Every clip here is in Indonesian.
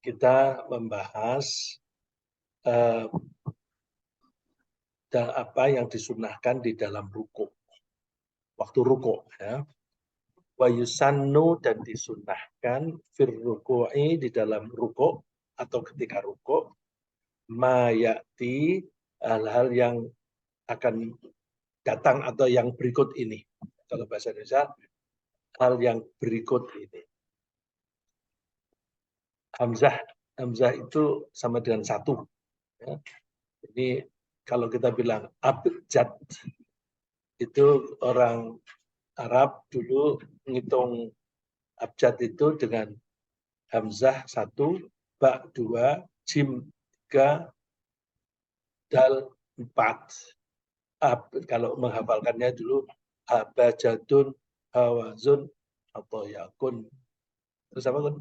kita membahas apa yang disunahkan di dalam ruku, waktu ruku, ya. Wa yusannu, dan disunahkan fir ruku'i, di dalam ruku atau ketika ruku, ma ya'ti, hal-hal yang akan datang atau yang berikut ini. Kalau bahasa Indonesia, hal yang berikut ini. Hamzah itu sama dengan satu. Ya. Jadi kalau kita bilang abjad, itu orang Arab dulu menghitung abjad itu dengan hamzah 1, ba 2, jim 3, dal 4. Kalau menghafalkannya dulu abajadun, hawazun, atau yakun. Terus apa kan?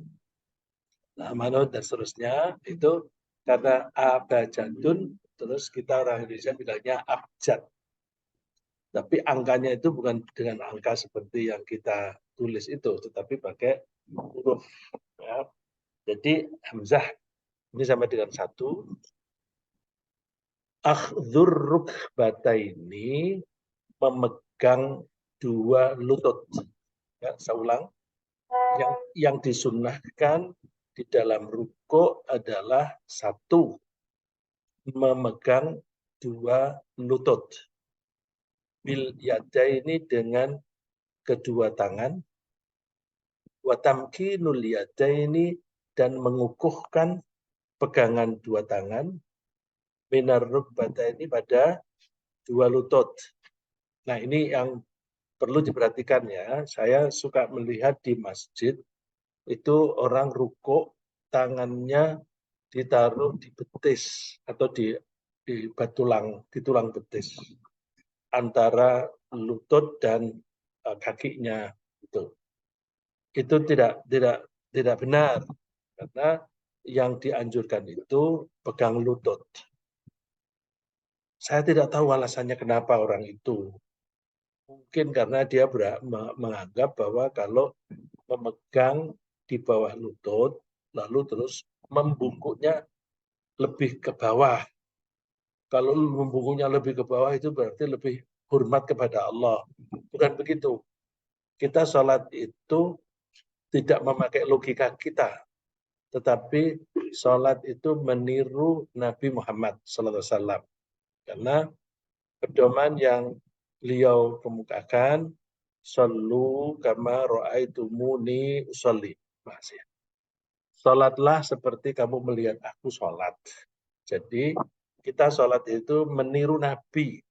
Nah, manut dan seterusnya itu karena abajadun, terus kita orang Indonesia bilangnya abjad. Tapi angkanya itu bukan dengan angka seperti yang kita tulis itu, tetapi pakai huruf. Ya. Jadi hamzah ini sama dengan 1. Akhdhur rukbataini, memegang 2 lutut. Ya, saya ulang. Yang disunnahkan di dalam ruku adalah 1, memegang 2 lutut. Bil yadaini, dengan kedua tangan, wa tamkinul yadaini, dan mengukuhkan pegangan 2 tangan, minar rukbataini, pada 2 lutut. Nah, ini yang perlu diperhatikan ya. Saya suka melihat di masjid itu orang ruku, tangannya ditaruh di betis atau di tulang betis antara lutut dan kakinya itu. Itu tidak benar, karena yang dianjurkan itu pegang lutut. Saya tidak tahu alasannya kenapa orang itu. Mungkin karena dia menganggap bahwa kalau memegang di bawah lutut, lalu terus membungkuknya lebih ke bawah. Kalau membungkuknya lebih ke bawah itu berarti lebih hormat kepada Allah. Bukan begitu. Kita sholat itu tidak memakai logika kita, tetapi sholat itu meniru Nabi Muhammad SAW. Karena pedoman yang beliau kemukakan, sallu kama ra'aitumuni usolli. Sholatlah seperti kamu melihat aku sholat. Jadi kita sholat itu meniru Nabi,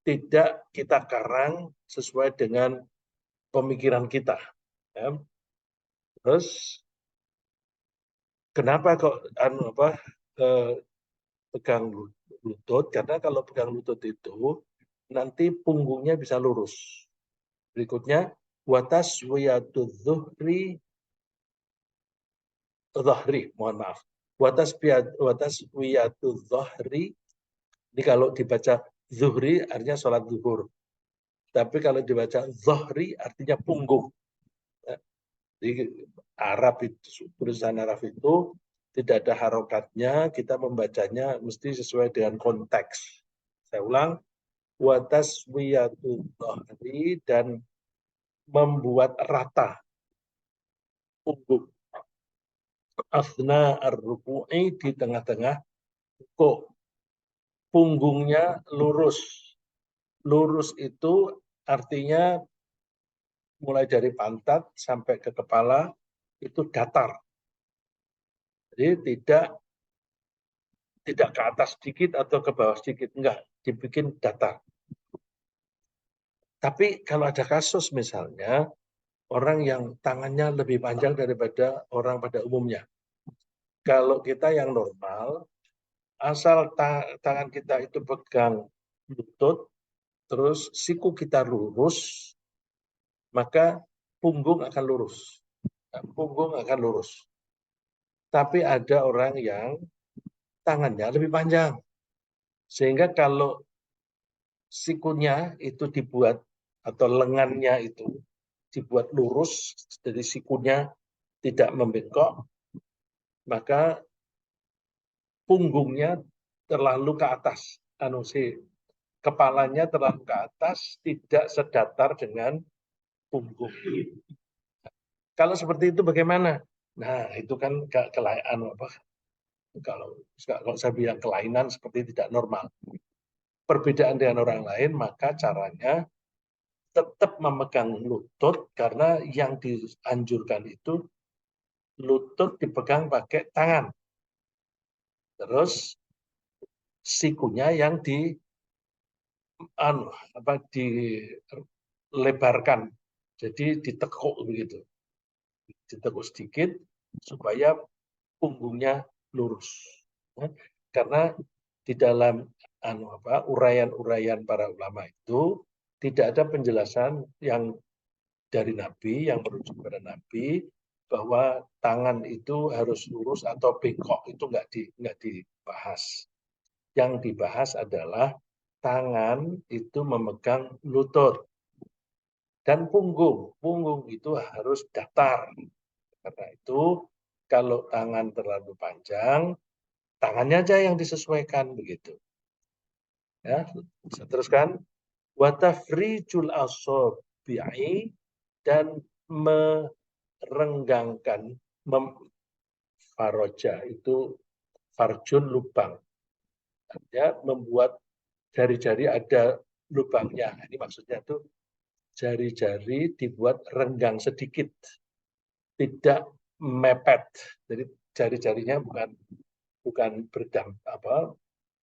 tidak kita karang sesuai dengan pemikiran kita. Ya. Terus kenapa kok pegang lutut? Karena kalau pegang lutut itu nanti punggungnya bisa lurus. Berikutnya, wataswiyatu dhahri, mohon maaf. Wataswiyatu dhahri, ini kalau dibaca zuhri artinya sholat zuhur. Tapi kalau dibaca dhahri artinya punggung. Jadi Arab itu, tulisan Arab itu tidak ada harokatnya, kita membacanya mesti sesuai dengan konteks. Saya ulang, wataswiyatu dhahri, dan membuat rata punggung. Asna ar-ruku'i, di tengah-tengah ruku'. Punggungnya lurus. Lurus itu artinya mulai dari pantat sampai ke kepala itu datar. Jadi tidak ke atas sedikit atau ke bawah sedikit, enggak, dibikin datar. Tapi kalau ada kasus misalnya orang yang tangannya lebih panjang daripada orang pada umumnya. Kalau kita yang normal, asal tangan kita itu pegang lutut, terus siku kita lurus, maka punggung akan lurus. Punggung akan lurus. Tapi ada orang yang tangannya lebih panjang. Sehingga kalau sikunya itu dibuat, atau lengannya itu dibuat lurus, jadi sikunya tidak membengkok, maka punggungnya terlalu ke atas, kepalanya terlalu ke atas, tidak sedatar dengan punggung. Kalau seperti itu bagaimana? Nah, itu kan kelainan apa? Kalau saya bilang kelainan seperti tidak normal. Perbedaan dengan orang lain, maka caranya tetap memegang lutut karena yang dianjurkan itu lutut dipegang pakai tangan. Terus sikunya yang dilebarkan. Jadi ditekuk begitu. Ditekuk sedikit supaya punggungnya lurus. Karena di dalam uraian-uraian para ulama itu tidak ada penjelasan yang dari Nabi, yang merujuk pada Nabi, bahwa tangan itu harus lurus atau bengkok, itu nggak dibahas. Yang dibahas adalah tangan itu memegang lutut dan punggung. Punggung itu harus datar. Karena itu kalau tangan terlalu panjang, tangannya aja yang disesuaikan begitu. Ya, bisa teruskan. Watafrijul asabi'i, dan merenggangkan, faroja itu farjun lubang, ya, membuat jari-jari ada lubangnya. Ini maksudnya tuh jari-jari dibuat renggang sedikit, tidak mepet. Jadi jari-jarinya bukan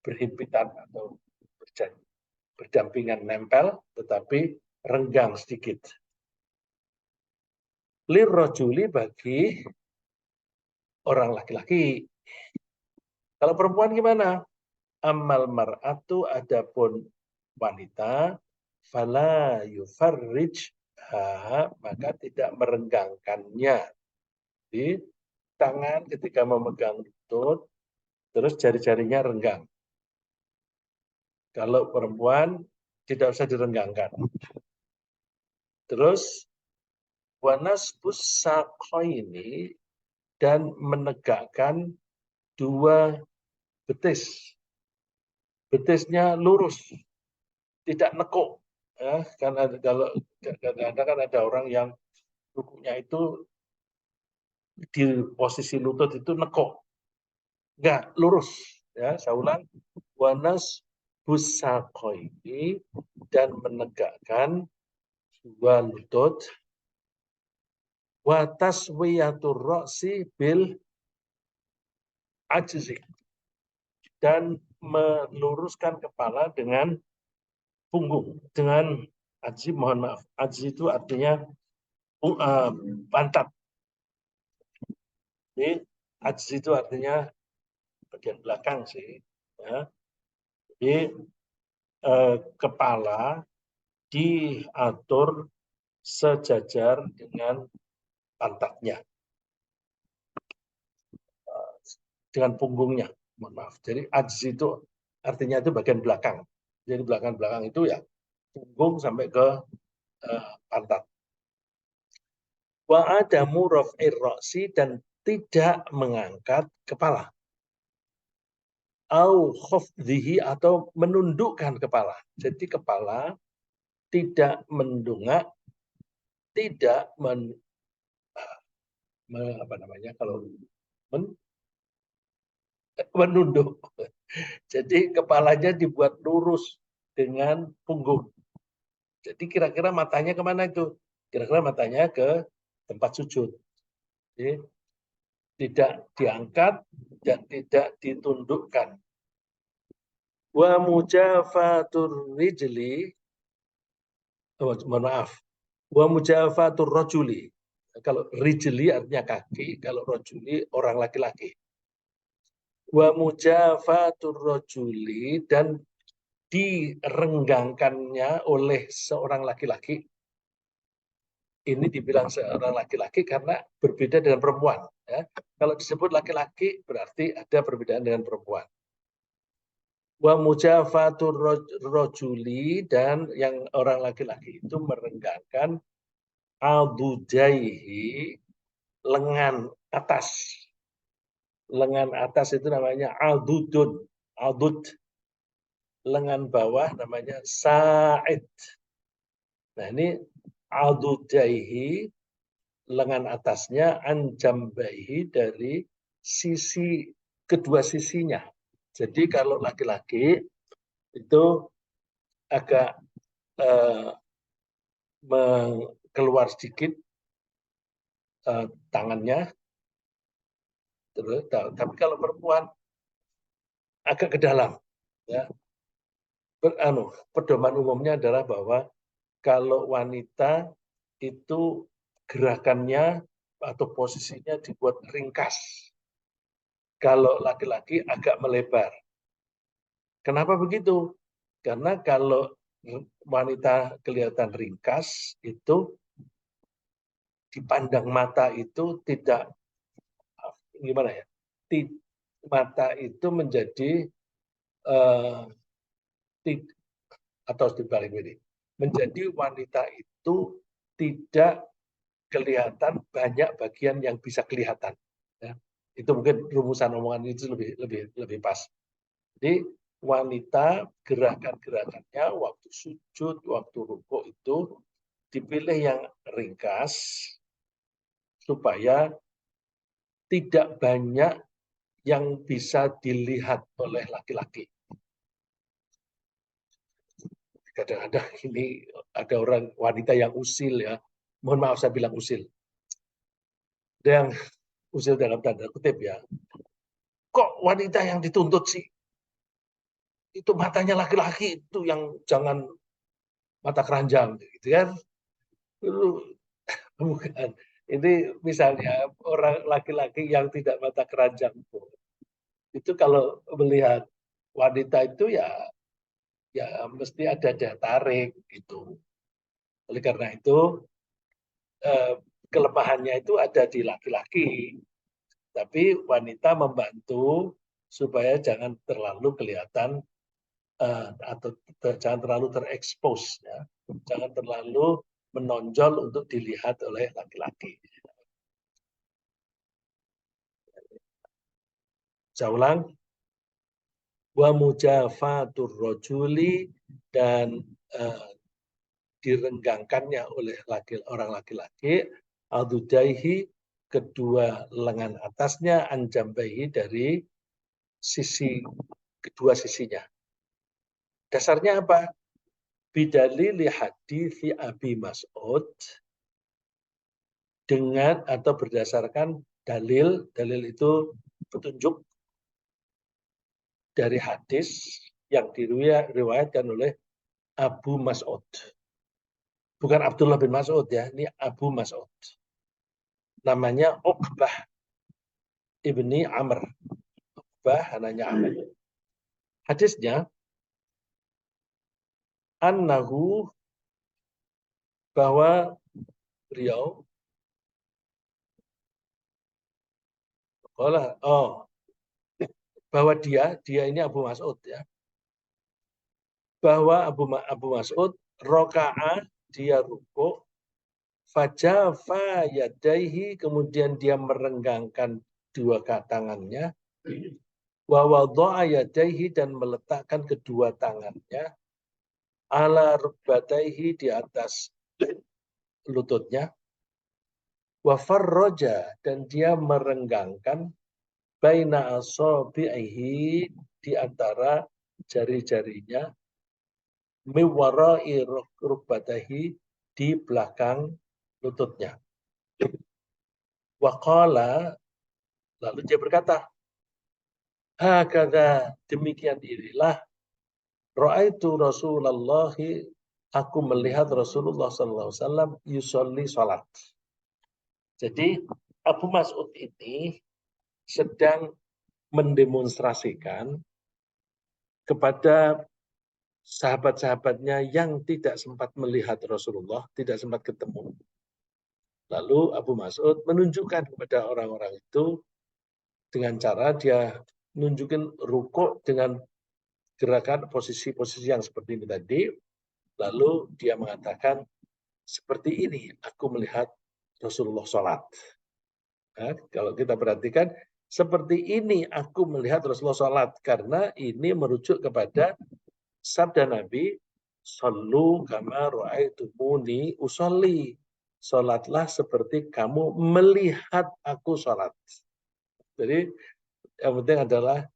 berhimpitan atau berdampingan nempel, tetapi renggang sedikit. Lirrojuli, bagi orang laki-laki. Kalau perempuan gimana? Amal mar'atu, adapun wanita, fala yufarrijha, maka tidak merenggangkannya. Di tangan ketika memegang lutut, terus jari-jarinya renggang. Kalau perempuan tidak usah direnggangkan. Terus wanas ini, dan menegakkan dua betis. Betisnya lurus, tidak nekuk. Ya, karena kalau kadang-kadang kan ada orang yang rukunya itu di posisi lutut itu nekuk. Enggak, lurus. Ya, saya ulang. Wanas ini, dan menegakkan dua lutut. Wa taswiyatur ra'si bil ajzi, dan meluruskan kepala dengan punggung, dengan ajzi, mohon maaf. Ajzi itu artinya pantat. Jadi ajzi itu artinya bagian belakang sih. Ya. Jadi kepala diatur sejajar dengan pantatnya, dengan punggungnya, mohon maaf. Jadi ajzi itu artinya itu bagian belakang. Jadi belakang-belakang itu ya punggung sampai ke pantat. Wa adamu raf'ir ra'si, dan tidak mengangkat kepala. Au khafdhihi, atau menundukkan kepala. Jadi kepala tidak mendongak, tidak menunduk. Jadi kepalanya dibuat lurus dengan punggung. Jadi kira-kira matanya kemana itu? Kira-kira matanya ke tempat sujud. Jadi, tidak diangkat dan tidak ditundukkan. Wa mujafatur rijli, mohon maaf. Wa mujafatur rajuli. Kalau rijli artinya kaki, kalau rajuli orang laki-laki. Wa mujafatur rajuli, dan direnggangkannya oleh seorang laki-laki. Ini dibilang seorang laki-laki karena berbeda dengan perempuan. Ya. Kalau disebut laki-laki berarti ada perbedaan dengan perempuan. Wa mujafatur rojuli, dan yang orang laki-laki itu merenggangkan adudaihi, lengan atas. Lengan atas itu namanya adudun. Adud. Lengan bawah namanya sa'id. Nah ini adudaihi, lengan atasnya, anjambaihi, dari sisi, kedua sisinya. Jadi kalau laki-laki itu agak keluar sedikit tangannya, terus, tapi kalau perempuan agak ke dalam. Ya. Pedoman umumnya adalah bahwa kalau wanita itu gerakannya atau posisinya dibuat ringkas. Kalau laki-laki agak melebar. Kenapa begitu? Karena kalau wanita kelihatan ringkas, itu dipandang mata itu tidak, gimana ya? Mata itu menjadi atau dibalik ini, menjadi wanita itu tidak kelihatan banyak bagian yang bisa kelihatan. Ya. Itu mungkin rumusan omongan itu lebih pas. Jadi wanita gerakan-gerakannya waktu sujud, waktu rukuk itu dipilih yang ringkas supaya tidak banyak yang bisa dilihat oleh laki-laki. Kadang-kadang ini ada orang wanita yang usil ya. Mohon maaf saya bilang usil. Ada yang usil dalam tanda kutip ya. Kok wanita yang dituntut sih? Itu matanya laki-laki itu yang jangan mata keranjang gitu kan. Bukan. Ini misalnya orang laki-laki yang tidak mata keranjang itu kalau melihat wanita itu ya mesti ada daya tarik gitu. Oleh karena itu kelemahannya itu ada di laki-laki, tapi wanita membantu supaya jangan terlalu kelihatan atau jangan terlalu terekspos, ya. Jangan terlalu menonjol untuk dilihat oleh laki-laki. Saya ulang, wa mujafatur rajuli, dan direnggangkannya oleh orang laki-laki, adudaihi, kedua lengan atasnya, anjambaihi, dari sisi, kedua sisinya. Dasarnya apa? Bidalili hadithi Abi Mas'ud, dengan atau berdasarkan dalil itu petunjuk dari hadis yang diriwayatkan oleh Abu Mas'ud. Bukan Abdullah bin Mas'ud ya, ini Abu Mas'ud. Namanya Uqbah ibni Amr. Uqbah anaknya Amr. Hadisnya, annahu, bahwa beliau, bahwa dia ini Abu Mas'ud ya. Bahwa Abu Mas'ud roka'a, dia rukuk, fajafa yadaihi, kemudian dia merenggangkan dua tangannya, wa wadha'a yadaihi, dan meletakkan kedua tangannya, ala rukbataihi, di atas lututnya, wa farroja, dan dia merenggangkan baina asabi'ihi, di antara jari-jarinya, miwarai rukbatahi, di belakang lututnya. Waqala, lalu dia berkata, hakadha, demikian inilah, ra'aitu Rasulullah, aku melihat Rasulullah SAW yusolli salat. Jadi Abu Mas'ud ini sedang mendemonstrasikan kepada sahabat-sahabatnya yang tidak sempat melihat Rasulullah, tidak sempat ketemu. Lalu Abu Mas'ud menunjukkan kepada orang-orang itu dengan cara dia nunjukin rukuk dengan gerakan posisi-posisi yang seperti ini tadi. Lalu dia mengatakan, seperti ini aku melihat Rasulullah sholat. Nah, kalau kita perhatikan, Seperti ini aku melihat Rasulullah sholat. Karena ini merujuk kepada sabda Nabi, Sallu kama ra'aitumuni usolli. Sholatlah seperti kamu melihat aku sholat. Jadi yang penting adalah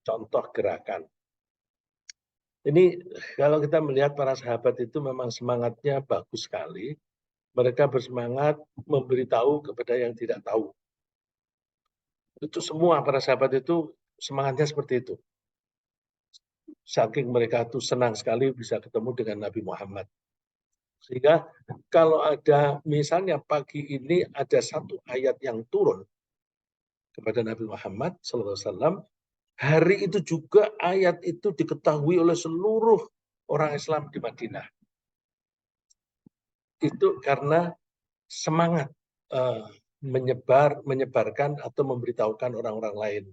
contoh gerakan. Ini kalau kita melihat para sahabat itu memang semangatnya bagus sekali. Mereka bersemangat memberitahu kepada yang tidak tahu. Itu semua para sahabat itu semangatnya seperti itu. Saking mereka itu senang sekali bisa ketemu dengan Nabi Muhammad. Sehingga kalau ada misalnya pagi ini ada satu ayat yang turun kepada Nabi Muhammad SAW, hari itu juga ayat itu diketahui oleh seluruh orang Islam di Madinah. Itu karena semangat menyebarkan atau memberitahukan orang-orang lain.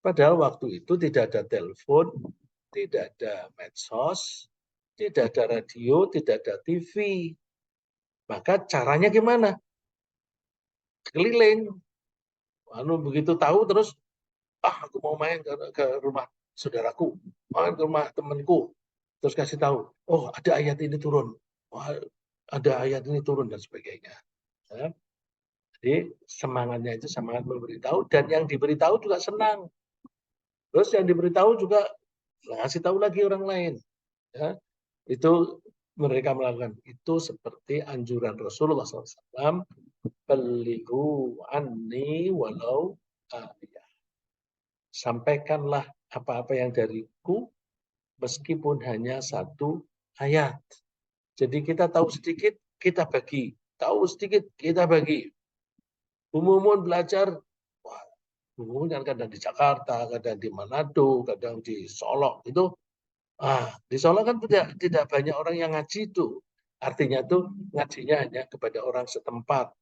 Padahal waktu itu tidak ada telepon, tidak ada medsos, tidak ada radio, tidak ada TV. Maka caranya gimana? Keliling. Lalu begitu tahu terus, aku mau main ke rumah saudaraku, main ke rumah temanku. Terus kasih tahu, oh ada ayat ini turun, oh, ada ayat ini turun dan sebagainya. Ya. Jadi semangatnya itu semangat memberitahu dan yang diberitahu juga senang. Terus yang diberitahu juga ngasih tahu lagi orang lain. Ya. Itu mereka melakukan itu seperti anjuran Rasulullah SAW, Balighu anni walau ayah. Sampaikanlah apa-apa yang dariku meskipun hanya satu ayat. Jadi kita tahu sedikit, kita bagi. Tahu sedikit, kita bagi. Umumun belajar, wah, umumun kadang di Jakarta, kadang di Manado, kadang di Solok. Itu di Solo kan tidak banyak orang yang ngaji itu. Artinya tuh ngajinya hanya kepada orang setempat.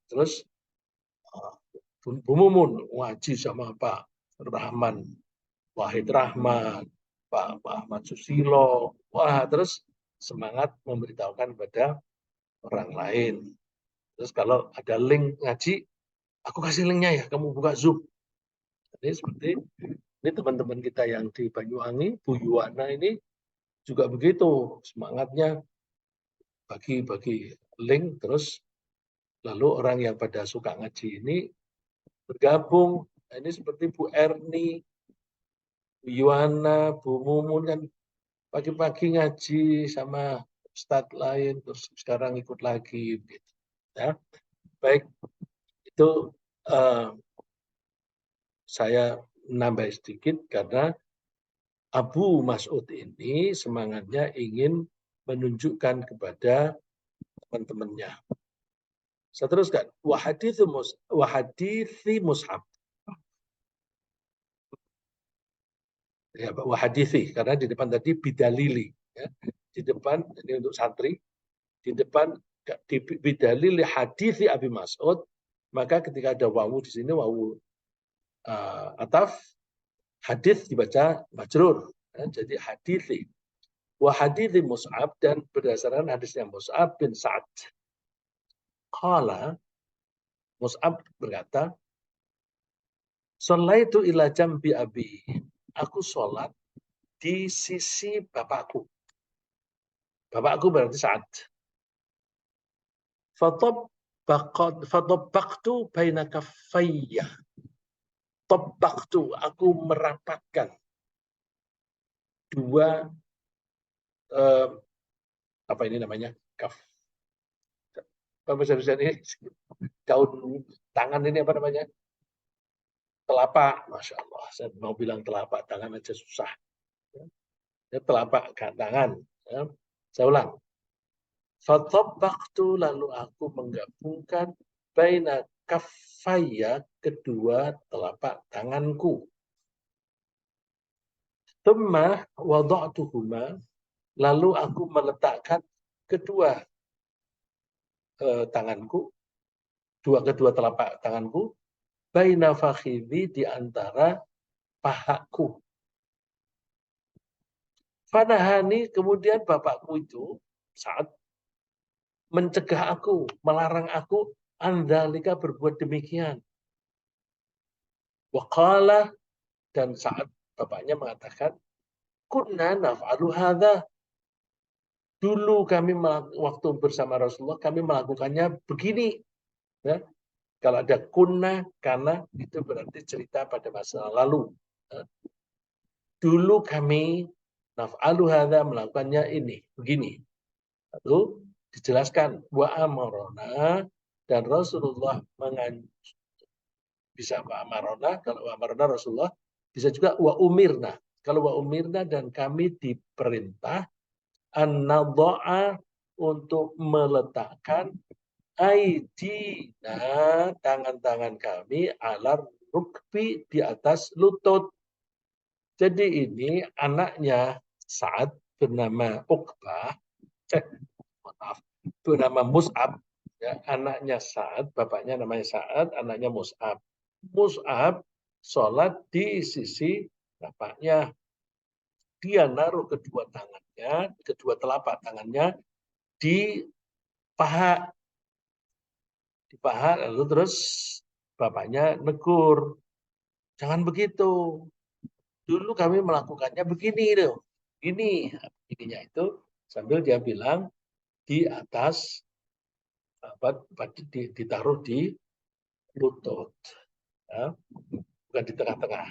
Terus Bu Mumun ngaji sama Pak Rahman, Wahid Rahman, Pak Ahmad Susilo. Wah, terus semangat memberitahukan kepada orang lain. Terus kalau ada link ngaji, aku kasih linknya ya, kamu buka Zoom. Jadi seperti ini teman-teman kita yang di Banyuwangi, Bu Yuwana ini juga begitu semangatnya bagi link terus lalu orang yang pada suka ngaji ini bergabung. Nah, ini seperti Bu Erni, Bu Yuwana, Bu Mumun kan pagi-pagi ngaji sama ustadz lain terus sekarang ikut lagi gitu. Ya. Baik, itu saya nambah sedikit karena Abu Mas'ud ini semangatnya ingin menunjukkan kepada teman-temannya. Saya teruskan. Wahadithi Mus'ab. Ya, wahadithi. Karena di depan tadi bidalili. Ya. Di depan, ini untuk santri. Di depan, di bidalili hadithi Abi Mas'ud. Maka ketika ada wawu di sini, wawu ataf, hadith dibaca majrur. Ya, jadi hadithi. Wahadithi Mus'ab dan berdasarkan hadisnya Mus'ab bin Sa'ad. Qala, Mus'ab berkata, Sholaitu ila jambi abi. Aku sholat di sisi bapakku. Bapakku berarti Sa'ad. Fatabbaqtu baina kaffayya. Tabbaqtu, aku merapatkan dua apa ini namanya? Kaf. Bahasa ini daun tangan ini apa namanya? Telapak, Masya Allah. Saya mau bilang telapak tangan aja susah. Ya, telapak tangan. Ya. Saya ulang. Fatabbaqtu lalu aku menggabungkan baina kaffaya kedua telapak tanganku. Tsumma wada'tuhuma lalu aku meletakkan kedua tanganku, kedua telapak tanganku baina fakhidhi di antara pahaku. Fanahani kemudian bapakku itu saat mencegah aku, melarang aku Andalika berbuat demikian. Waqala, dan saat bapaknya mengatakan, kunna naf'alu hadza. Dulu kami waktu bersama Rasulullah kami melakukannya begini. Ya. Kalau ada kunna, karena itu berarti cerita pada masa lalu. Ya. Dulu kami naf'alu hadza, melakukannya ini, begini. Lalu dijelaskan wa amarona, dan Rasulullah bisa wa amarona, kalau wa amarona Rasulullah, bisa juga wa umirna. Kalau wa umirna, dan kami diperintah an-nadha'a, untuk meletakkan aidina, tangan-tangan kami, ala rukbi, di atas lutut. Jadi ini anaknya Sa'ad bernama Uqbah, maaf, bernama Mus'ab, ya, anaknya Sa'ad, bapaknya namanya Sa'ad, anaknya Mus'ab. Mus'ab sholat di sisi bapaknya. Dia naruh kedua tangannya, kedua telapak tangannya di paha. Di paha, lalu terus bapaknya negur. Jangan begitu. Dulu kami melakukannya begini loh. Ini, ininya itu sambil dia bilang di atas, ditaruh di lutut. Ya, bukan di tengah-tengah.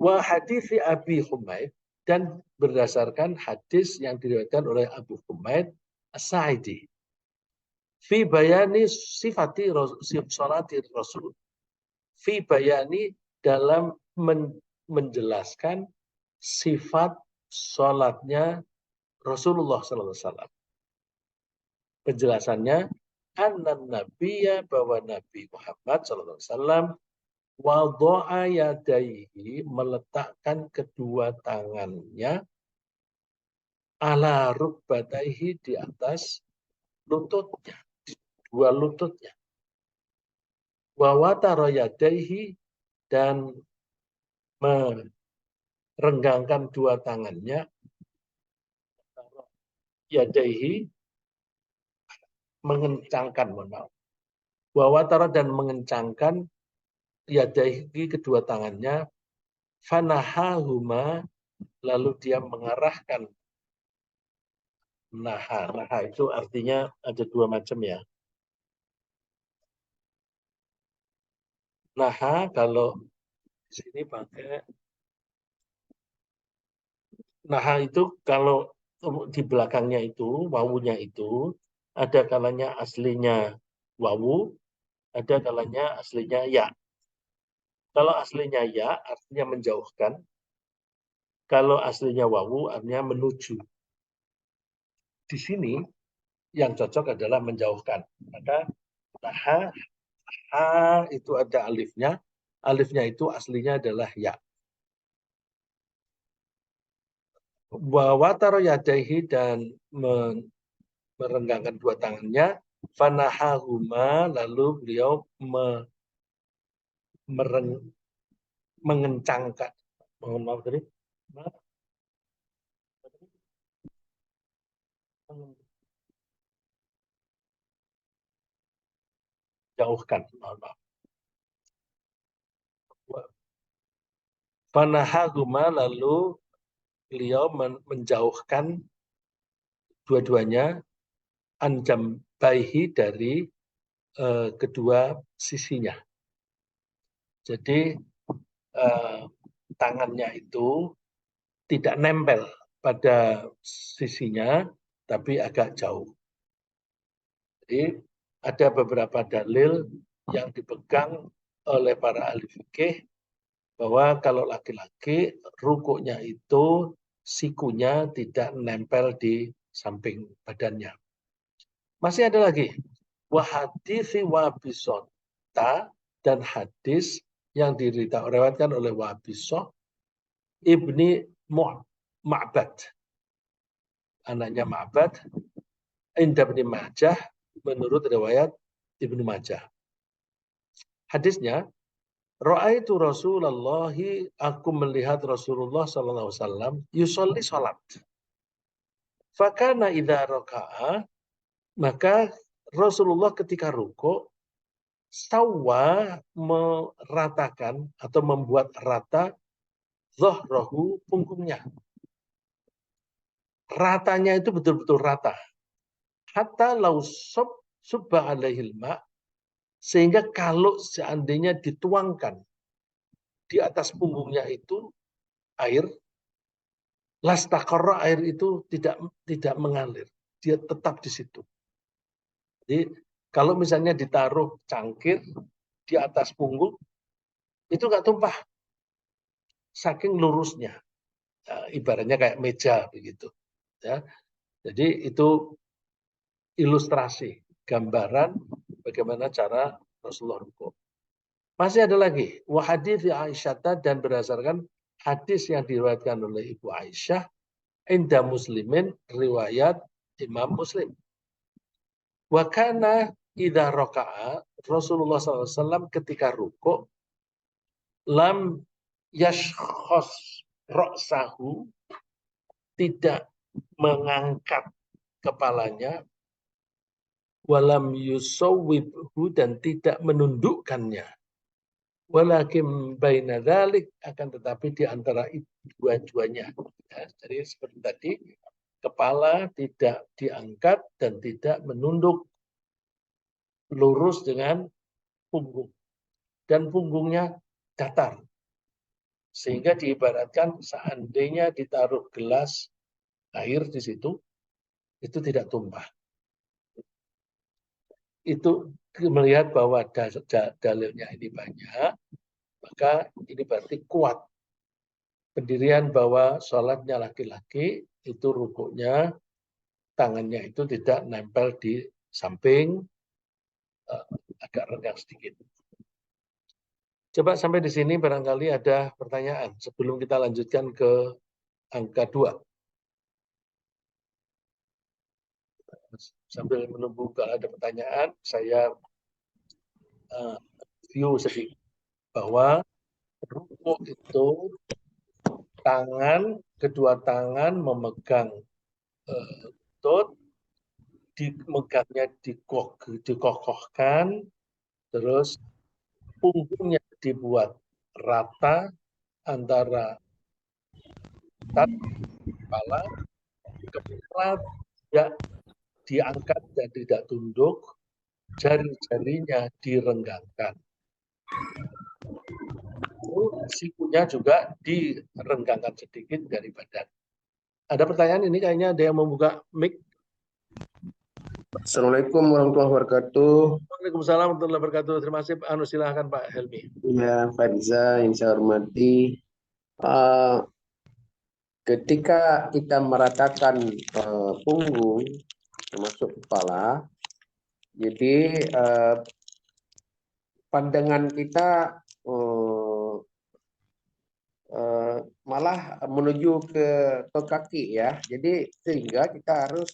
Wa hadis Abi Humaid, dan berdasarkan hadis yang diriwayatkan oleh Abu Humaid As-Sa'idi fi bayani sifati salati Rasul, fi bayani, dalam menjelaskan sifat salatnya Rasulullah SAW. Penjelasannya, annan nabiyya, bahwa Nabi Muhammad SAW wadha'a yadaihi, meletakkan kedua tangannya, ala rukbataihi, di atas lututnya, di dua lututnya. Wa watara yadaihi, dan merenggangkan dua tangannya, yadaihi, mengencangkan, mohon maaf. Wa watara, dan mengencangkan yadaihi, kedua tangannya, fanahahuma, lalu dia mengarahkan. Naha itu artinya ada dua macam ya. Naha kalau di sini pakai, naha itu kalau di belakangnya itu, wawunya itu, ada kalanya aslinya wawu, ada kalanya aslinya ya. Kalau aslinya ya artinya menjauhkan, kalau aslinya wawu artinya menuju. Di sini yang cocok adalah menjauhkan. Maka naha, ha itu ada alifnya. Alifnya itu aslinya adalah ya. Wa watara yadaihi, dan merenggangkan dua tangannya, fanahahuma, lalu beliau mengencangkan. Mohon maaf tadi. Jauhkan, mohon maaf. Fanahahuma, lalu beliau menjauhkan dua-duanya, anjam baihi, dari kedua sisinya. Jadi tangannya itu tidak nempel pada sisinya, tapi agak jauh. Jadi ada beberapa dalil yang dipegang oleh para ahli fikih bahwa kalau laki-laki rukuknya itu sikunya tidak nempel di samping badannya. Masih ada lagi, wa haditsi Wabisota, dan hadis yang diriwayatkan oleh Wabisah ibni Ma'bad, anaknya Ma'bad, inda Ibnu Majah, menurut riwayat Ibnu Majah. Hadisnya, ra'aitu Rasulullah, aku melihat Rasulullah sallallahu alaihi wasallam yusolli salat. Fakana idza raka'a, maka Rasulullah ketika rukuk sawa meratakan atau membuat rata dhahrahu punggungnya. Ratanya itu betul-betul rata. Hatta lau subba alaihil ma, sehingga kalau seandainya dituangkan di atas punggungnya itu air, lastaqarra, air itu tidak mengalir, dia tetap di situ. Jadi kalau misalnya ditaruh cangkir di atas punggung, itu nggak tumpah, saking lurusnya. Ibaratnya kayak meja begitu. Ya, jadi itu ilustrasi, gambaran bagaimana cara Rasulullah rukuk. Masih ada lagi, wa hadits Aisyah, dan berdasarkan hadis yang diriwayatkan oleh Ibu Aisyah, inda Muslimin, riwayat Imam Muslim. Wa kana idza raka'a, Rasulullah SAW ketika rukuk, lam yashkhos ra'sahu, tidak mengangkat kepalanya, walam yusawwibhu, dan tidak menundukkannya, walakin baina dzalik, akan tetapi di antara dua-duanya. Ya, jadi seperti tadi, kepala tidak diangkat dan tidak menunduk, lurus dengan punggung, dan punggungnya datar, sehingga diibaratkan seandainya ditaruh gelas air di situ, itu tidak tumpah. Itu melihat bahwa dalilnya ini banyak, maka ini berarti kuat pendirian bahwa sholatnya laki-laki itu rukuknya tangannya itu tidak nempel di samping, agak renggang sedikit. Coba sampai di sini barangkali ada pertanyaan sebelum kita lanjutkan ke angka 2. Sambil menunggu kalau ada pertanyaan, saya view sedikit bahwa rukuk itu kedua tangan memegang lutut, dimegangnya dikokohkan, terus punggungnya dibuat rata antara kepala, tidak diangkat dan tidak tunduk, jari-jarinya direnggangkan. Sikunya juga direnggangkan sedikit dari badan. Ada pertanyaan ini, kayaknya ada yang membuka mic. Assalamualaikum warahmatullahi wabarakatuh. Waalaikumsalam warahmatullahi wabarakatuh. Terima kasih. Silahkan Pak Helmi. Ya, Faiza, yang saya hormati. Ketika kita meratakan punggung, termasuk kepala, jadi pandangan kita malah menuju ke kaki ya. Jadi sehingga kita harus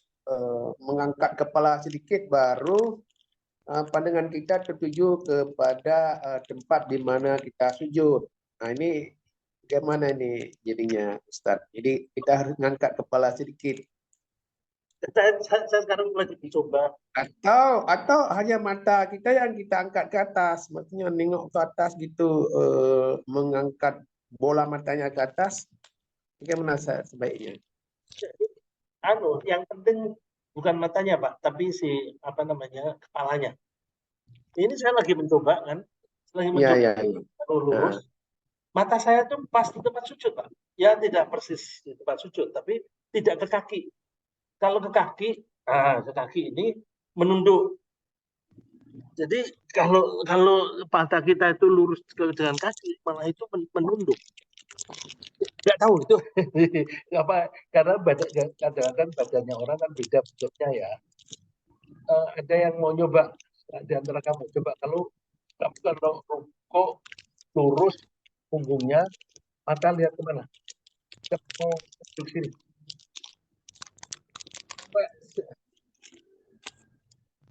mengangkat kepala sedikit, baru pandangan kita tertuju kepada tempat di mana kita sujud. Nah, ini bagaimana ini jadinya, Ustaz? Jadi kita harus mengangkat kepala sedikit. Saya sekarang lagi dicoba. Atau hanya mata kita yang kita angkat ke atas, maksudnya nengok ke atas gitu, mengangkat bola matanya ke atas. Bagaimana sebaiknya? Yang penting bukan matanya Pak, tapi kepalanya. Ini saya lagi mencoba kan, Ya. lurus. Mata saya tuh pas di tempat sujud Pak. Ya tidak persis di tempat sujud, tapi tidak ke kaki. Kalau ke kaki ini menunduk. Jadi kalau mata kita itu lurus dengan kaki, malah itu menunduk. Nggak tahu itu apa, karena kadang-kadang badannya orang kan beda bentuknya ya. Ada yang mau nyoba di antara kamu? Coba kalau rukuk lurus punggungnya, mata lihat kemana? Kamu duduk sini.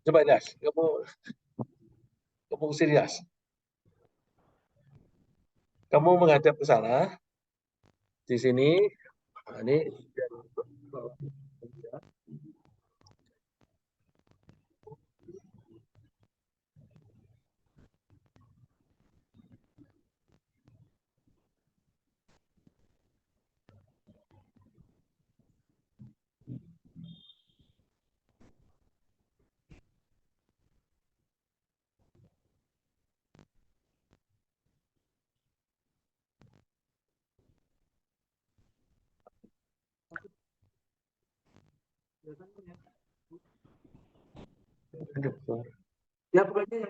Coba Ilyas, kamu serius. Kamu menghadap ke sana, di sini, ini Ya pokoknya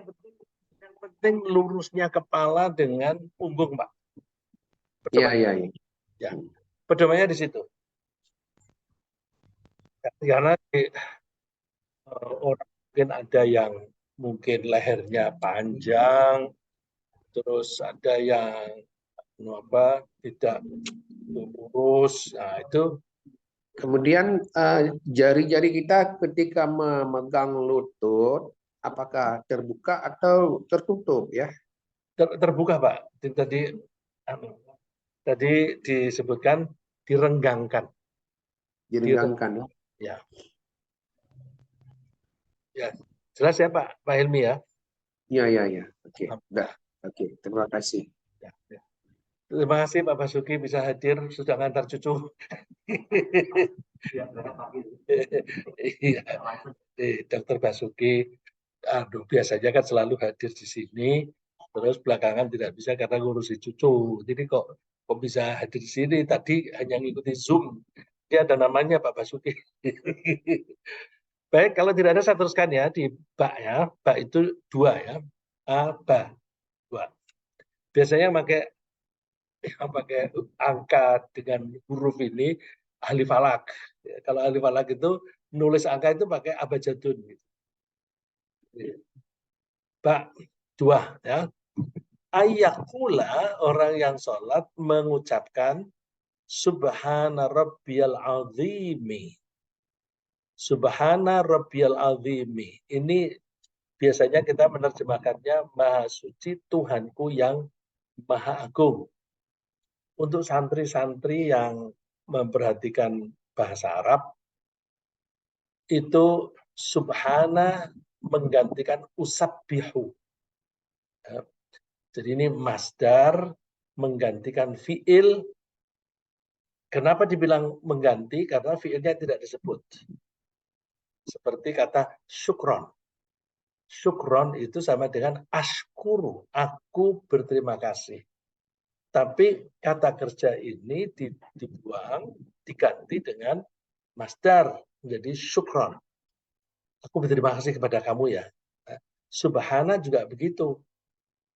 yang penting lurusnya kepala dengan punggung, Pak. Iya, Pedoman. iya, iya. Ya, pedomannya di situ. Karena orang mungkin ada yang mungkin lehernya panjang, terus ada yang tidak lurus. Nah, itu Kemudian jari-jari kita ketika memegang lutut, apakah terbuka atau tertutup ya? terbuka, Pak. Anu, tadi disebutkan direnggangkan. Direnggangkan ya? Ya, ya. Jelas ya Pak Hilmi ya? Iya, iya, iya. Oke, Alhamdulillah. Oke, terima kasih. Ya, ya. Terima kasih Pak Basuki bisa hadir, sudah ngantar cucu. Iya, Dokter Basuki, aduh biasanya kan selalu hadir di sini, terus belakangan tidak bisa karena ngurusi cucu. Jadi kok bisa hadir di sini? Tadi hanya ngikuti Zoom. Dia ada namanya Pak Basuki. Baik, kalau tidak ada saya teruskan ya di bak ya. Bak itu 2 ya. Ba, 2. Biasanya pakai angka dengan huruf ini ahli falak. Kalau ahli falak itu nulis angka itu pakai abjadun. Bak 2 ya. Ayyakula orang yang sholat mengucapkan Subhana Rabbiyal Azimi. Subhana Rabbiyal Azimi. Ini biasanya kita menerjemahkannya Maha Suci Tuhanku yang Maha Agung. Untuk santri-santri yang memperhatikan bahasa Arab, itu Subhana menggantikan usabbihu. Jadi ini masdar menggantikan fiil. Kenapa dibilang mengganti? Karena fiilnya tidak disebut. Seperti kata syukron. Syukron itu sama dengan ashkuru. Aku berterima kasih. Tapi kata kerja ini dibuang, diganti dengan masdar. Menjadi syukron. Aku berterima kasih kepada kamu ya. Subhana juga begitu.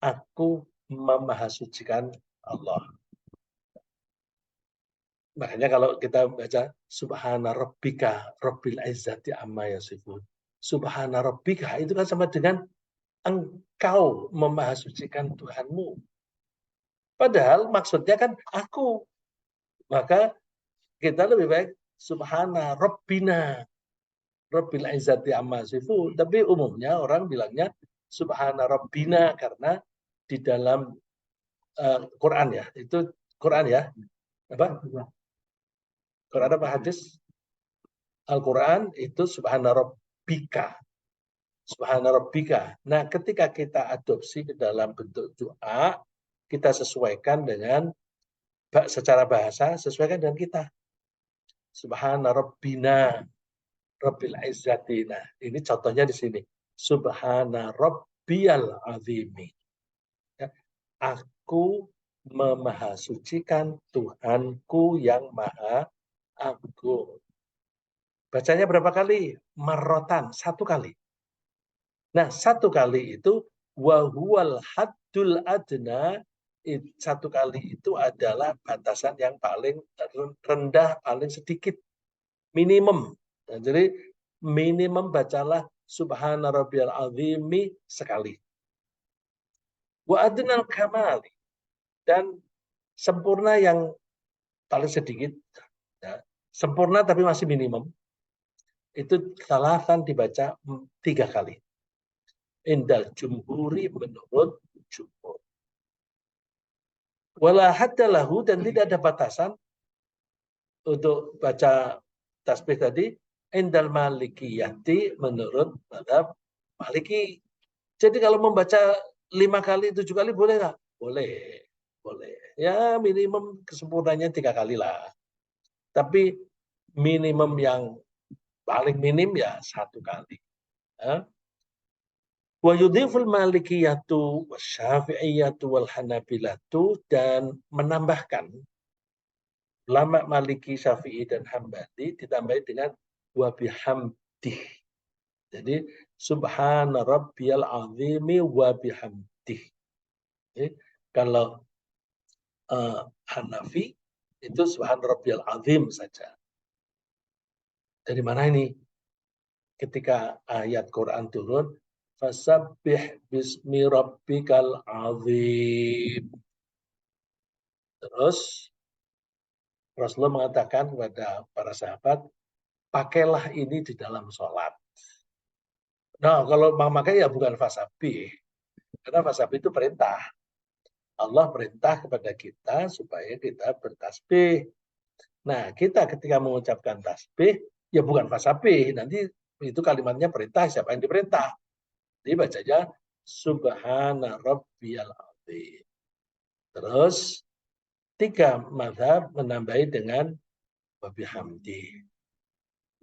Aku memahasucikan Allah. Makanya kalau kita baca Subhana Rabbika Rabbil Izzati Amma Yasifun. Subhana Rabbika itu kan sama dengan engkau memahasucikan Tuhanmu. Padahal maksudnya kan aku. Maka kita lebih baik Subhana Rabbina Rabbil Izzati Amma Yasifun. Tapi umumnya orang bilangnya Subhana Rabbina karena di dalam Quran ya. Itu Quran ya. Apa? Quran apa hadis? Al-Quran itu Subhana Rabbika. Subhana Rabbika. Nah, ketika kita adopsi ke dalam bentuk doa, kita sesuaikan dengan secara bahasa, sesuaikan dengan kita. Subhana Rabbina, Rabbil Izzatina. Ini contohnya di sini. Subhana Rabbiyal Azimi. Ya, aku memahasucikan Tuhanku yang maha agung. Bacanya berapa kali? Marrotan, 1 kali. Nah, 1 kali itu wahual haddul adna, 1 kali itu adalah batasan yang paling rendah, paling sedikit, minimum. Nah, jadi minimum bacalah Subhana Rabbiyal Azimi sekali. Wa adnal kamali, dan sempurna yang paling sedikit, ya, sempurna tapi masih minimum, itu salahkan dibaca 3 kali. Indal jumhuri menurut jumhur. Wala haddalahu, dan tidak ada batasan untuk baca tasbih tadi. Indal malikiyati menurut madhab maliki. Jadi kalau membaca 5 kali, 7 kali boleh nggak? Boleh. Boleh. Ya minimum kesempurnanya 3 kali lah. Tapi minimum yang paling minim ya 1 kali. Wa yudhiful malikiyatu wasyafi'iyatu wal hanabilatu, dan menambahkan ulama Maliki, Syafi'i dan Hambali ditambahi dengan wa bihamdih. Jadi subhana rabbiyal azimi wa bihamdih. Jadi, kalau Hanafi itu subhana rabbiyal azim saja. Dari mana ini? Ketika ayat Quran turun, fasabbih bismi rabbikal azim. Terus Rasulullah mengatakan kepada para sahabat, pakailah ini di dalam sholat. Nah, kalau memakai ya bukan fasabbih. Karena fasabbih itu perintah. Allah perintah kepada kita supaya kita bertasbih. Nah, kita ketika mengucapkan tasbih, ya bukan fasabbih. Nanti itu kalimatnya perintah, siapa yang diperintah? Jadi bacanya subhana rabbiyal azim. Terus 3 mazhab menambahi dengan wa bihamdi.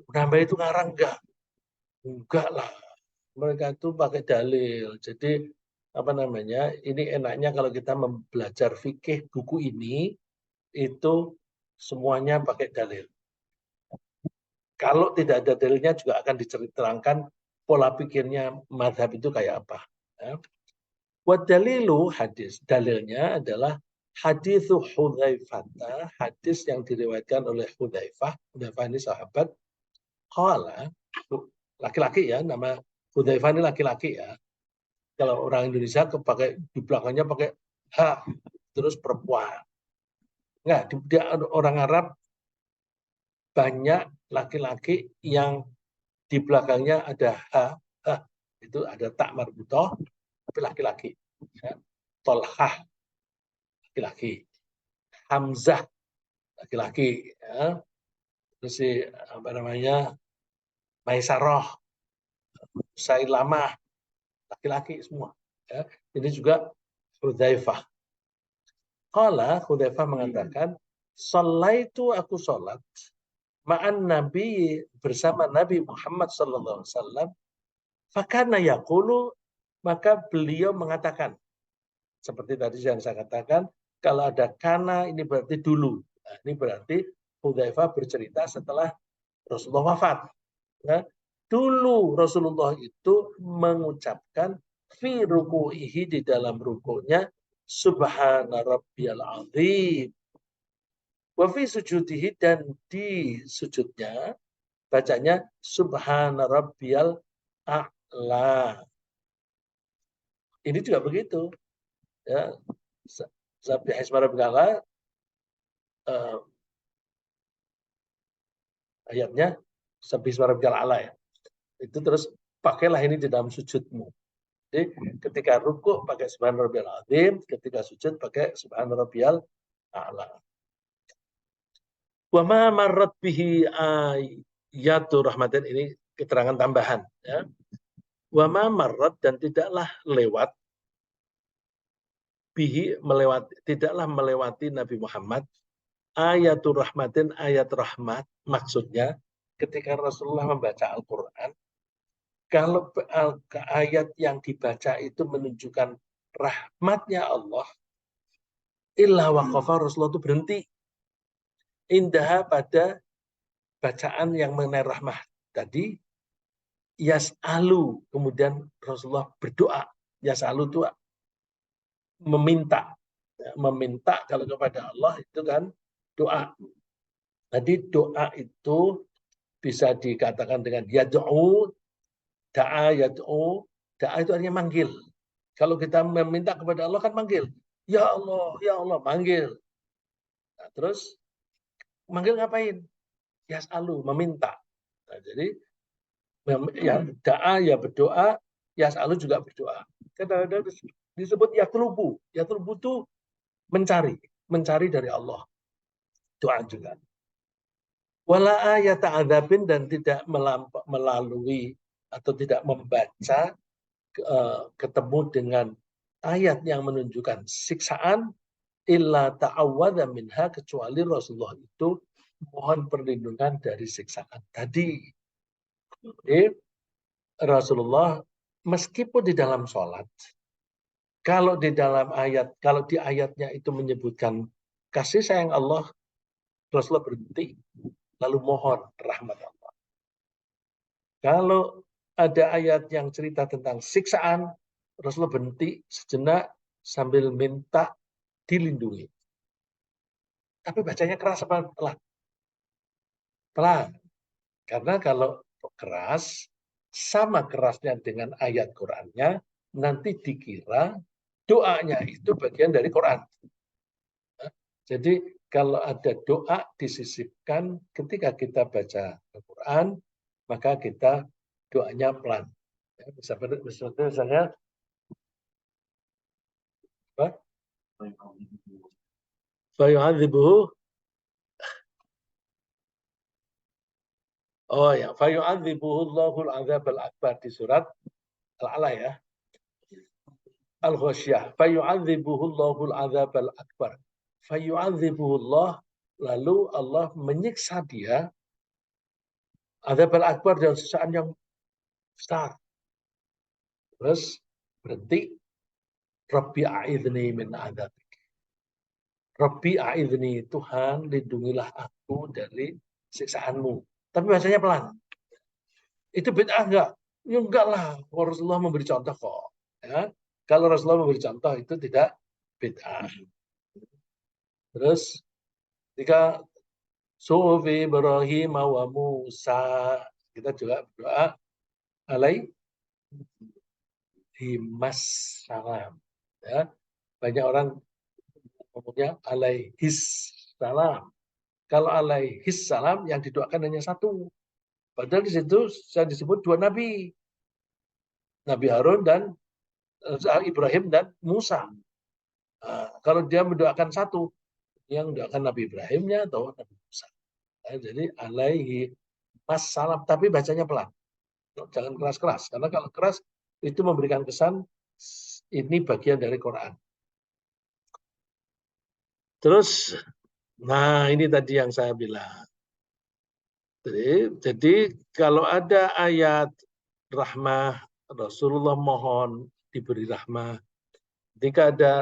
Menambah itu ngarang enggak? Enggak lah. Mereka itu pakai dalil. Jadi apa namanya? Ini enaknya kalau kita belajar fikih buku ini itu semuanya pakai dalil. Kalau tidak ada dalilnya juga akan diceritakan pola pikirnya mazhab itu kayak apa. Ya. Wa dalilu hadis. Dalilnya adalah hadis Hudzaifah, hadis yang diriwayatkan oleh Hudzaifah. Hudzaifah ini sahabat. Qala, laki-laki ya, nama Hudzaifah ini laki-laki ya. Kalau orang Indonesia pakai di belakangnya pakai H, terus perempuan. Enggak, di orang Arab banyak laki-laki yang di belakangnya ada H, itu ada tak marbutoh, tapi laki-laki. Ya. Tolhah, laki-laki. Hamzah, laki-laki. Ya. Terus si apa namanya, Maisarah, Sailamah, laki-laki semua. Ya. Ini juga Hudzaifah. Qala Hudzaifah mengatakan, "Shallaitu aku sholat ma'an Nabi bersama Nabi Muhammad sallallahu alaihi wasallam, fakana yaqulu, maka beliau mengatakan seperti tadi yang saya katakan, kalau ada kana ini berarti dulu. Nah, ini berarti Hudzaifah bercerita setelah Rasulullah wafat. Ya. Dulu Rasulullah itu mengucapkan fi ruku'ihi di dalam rukunya subhana rabbiyal azim. Wa fi sujudihi dan di sujudnya bacanya subhana rabbiyal a'la. Ini juga begitu. Ya. Sabbih isma rabbikal a'la, ayatnya sabbih isma rabbikal a'la ya. Itu terus pakailah ini di dalam sujudmu. Jadi ketika ruku pakai subhana rabbiyal azim, ketika sujud pakai subhana rabbiyal a'la. Wa ma marrat bihi ayatu rahmatin, ini keterangan tambahan ya. Wa ma marrat dan tidaklah lewat bihi tidaklah melewati Nabi Muhammad ayatul rahmatin, ayat rahmat, maksudnya ketika Rasulullah membaca Al-Qur'an, kalau ayat yang dibaca itu menunjukkan rahmatnya Allah, illa waqafa, Rasulullah itu berhenti. Indah pada bacaan yang mengenai rahmat tadi, yas'alu, kemudian Rasulullah berdoa. Yas'alu itu meminta. Meminta kalau kepada Allah itu kan doa. Tadi doa itu bisa dikatakan dengan yad'u, da'a, yad'u. Da'a itu artinya manggil. Kalau kita meminta kepada Allah kan manggil. Ya Allah, manggil. Nah, terus manggil ngapain? Yas'alu, meminta. Nah, jadi ya da'a ya berdoa, yas'alu juga berdoa. Kadang-kadang disebut yatlubu. Yatlubu itu mencari dari Allah. Doa juga. Wala ayata adzabin, dan tidak melalui atau tidak membaca ketemu dengan ayat yang menunjukkan siksaan, illa ta'awwadha minha, kecuali Rasulullah itu mohon perlindungan dari siksaan tadi. Jadi Rasulullah meskipun di dalam sholat, kalau di ayatnya itu menyebutkan kasih sayang Allah, Rasulullah berhenti lalu mohon rahmat Allah. Kalau ada ayat yang cerita tentang siksaan, Rasulullah berhenti sejenak sambil minta dilindungi. Tapi bacanya keras apa pelan? Pelan. Karena kalau keras, sama kerasnya dengan ayat Qur'annya, nanti dikira doanya itu bagian dari Quran. Jadi kalau ada doa disisipkan ketika kita baca Al-Quran, maka kita doanya pelan. Ya, misalnya apa? Fayu'adzibuhu. Oh ya, fayu'adzibuhu Allahul adzabal akbar di surat Al-A'la ya. Al-Ghasyiyah. Fayu'adzibuhu Allahul adzabal akbar. Fayu'adzibuhu Allah, lalu Allah menyiksa dia adzabal akbar dengan siksaan yang besar. Terus berhenti, Rabbi a'idhni min adzabik. Rabbi a'idhni, Tuhan lindungilah aku dari siksaanmu. Tapi bahasanya pelan. Itu bid'ah enggak? Ya enggak lah, Rasulullah memberi contoh kok. Ya. Kalau Rasulullah memberi contoh itu tidak bid'ah. Terus ketika Sufi Ibrahim wa Musa, kita juga berdoa alaihi salam. Ya. Banyak orang ngomongnya alaihis salam. Kalau alaihis salam yang didoakan hanya satu. Padahal di situ saya disebut dua nabi. Nabi Harun dan Ibrahim dan Musa. Nah, kalau dia mendoakan satu, yang mendoakan Nabi Ibrahimnya atau Nabi Musa. Nah, jadi alaihi salam, tapi bacanya pelan. Jangan keras-keras, karena kalau keras itu memberikan kesan ini bagian dari Quran. Terus, nah ini tadi yang saya bilang. Jadi kalau ada ayat rahmah, Rasulullah mohon diberi rahmah. Ketika ada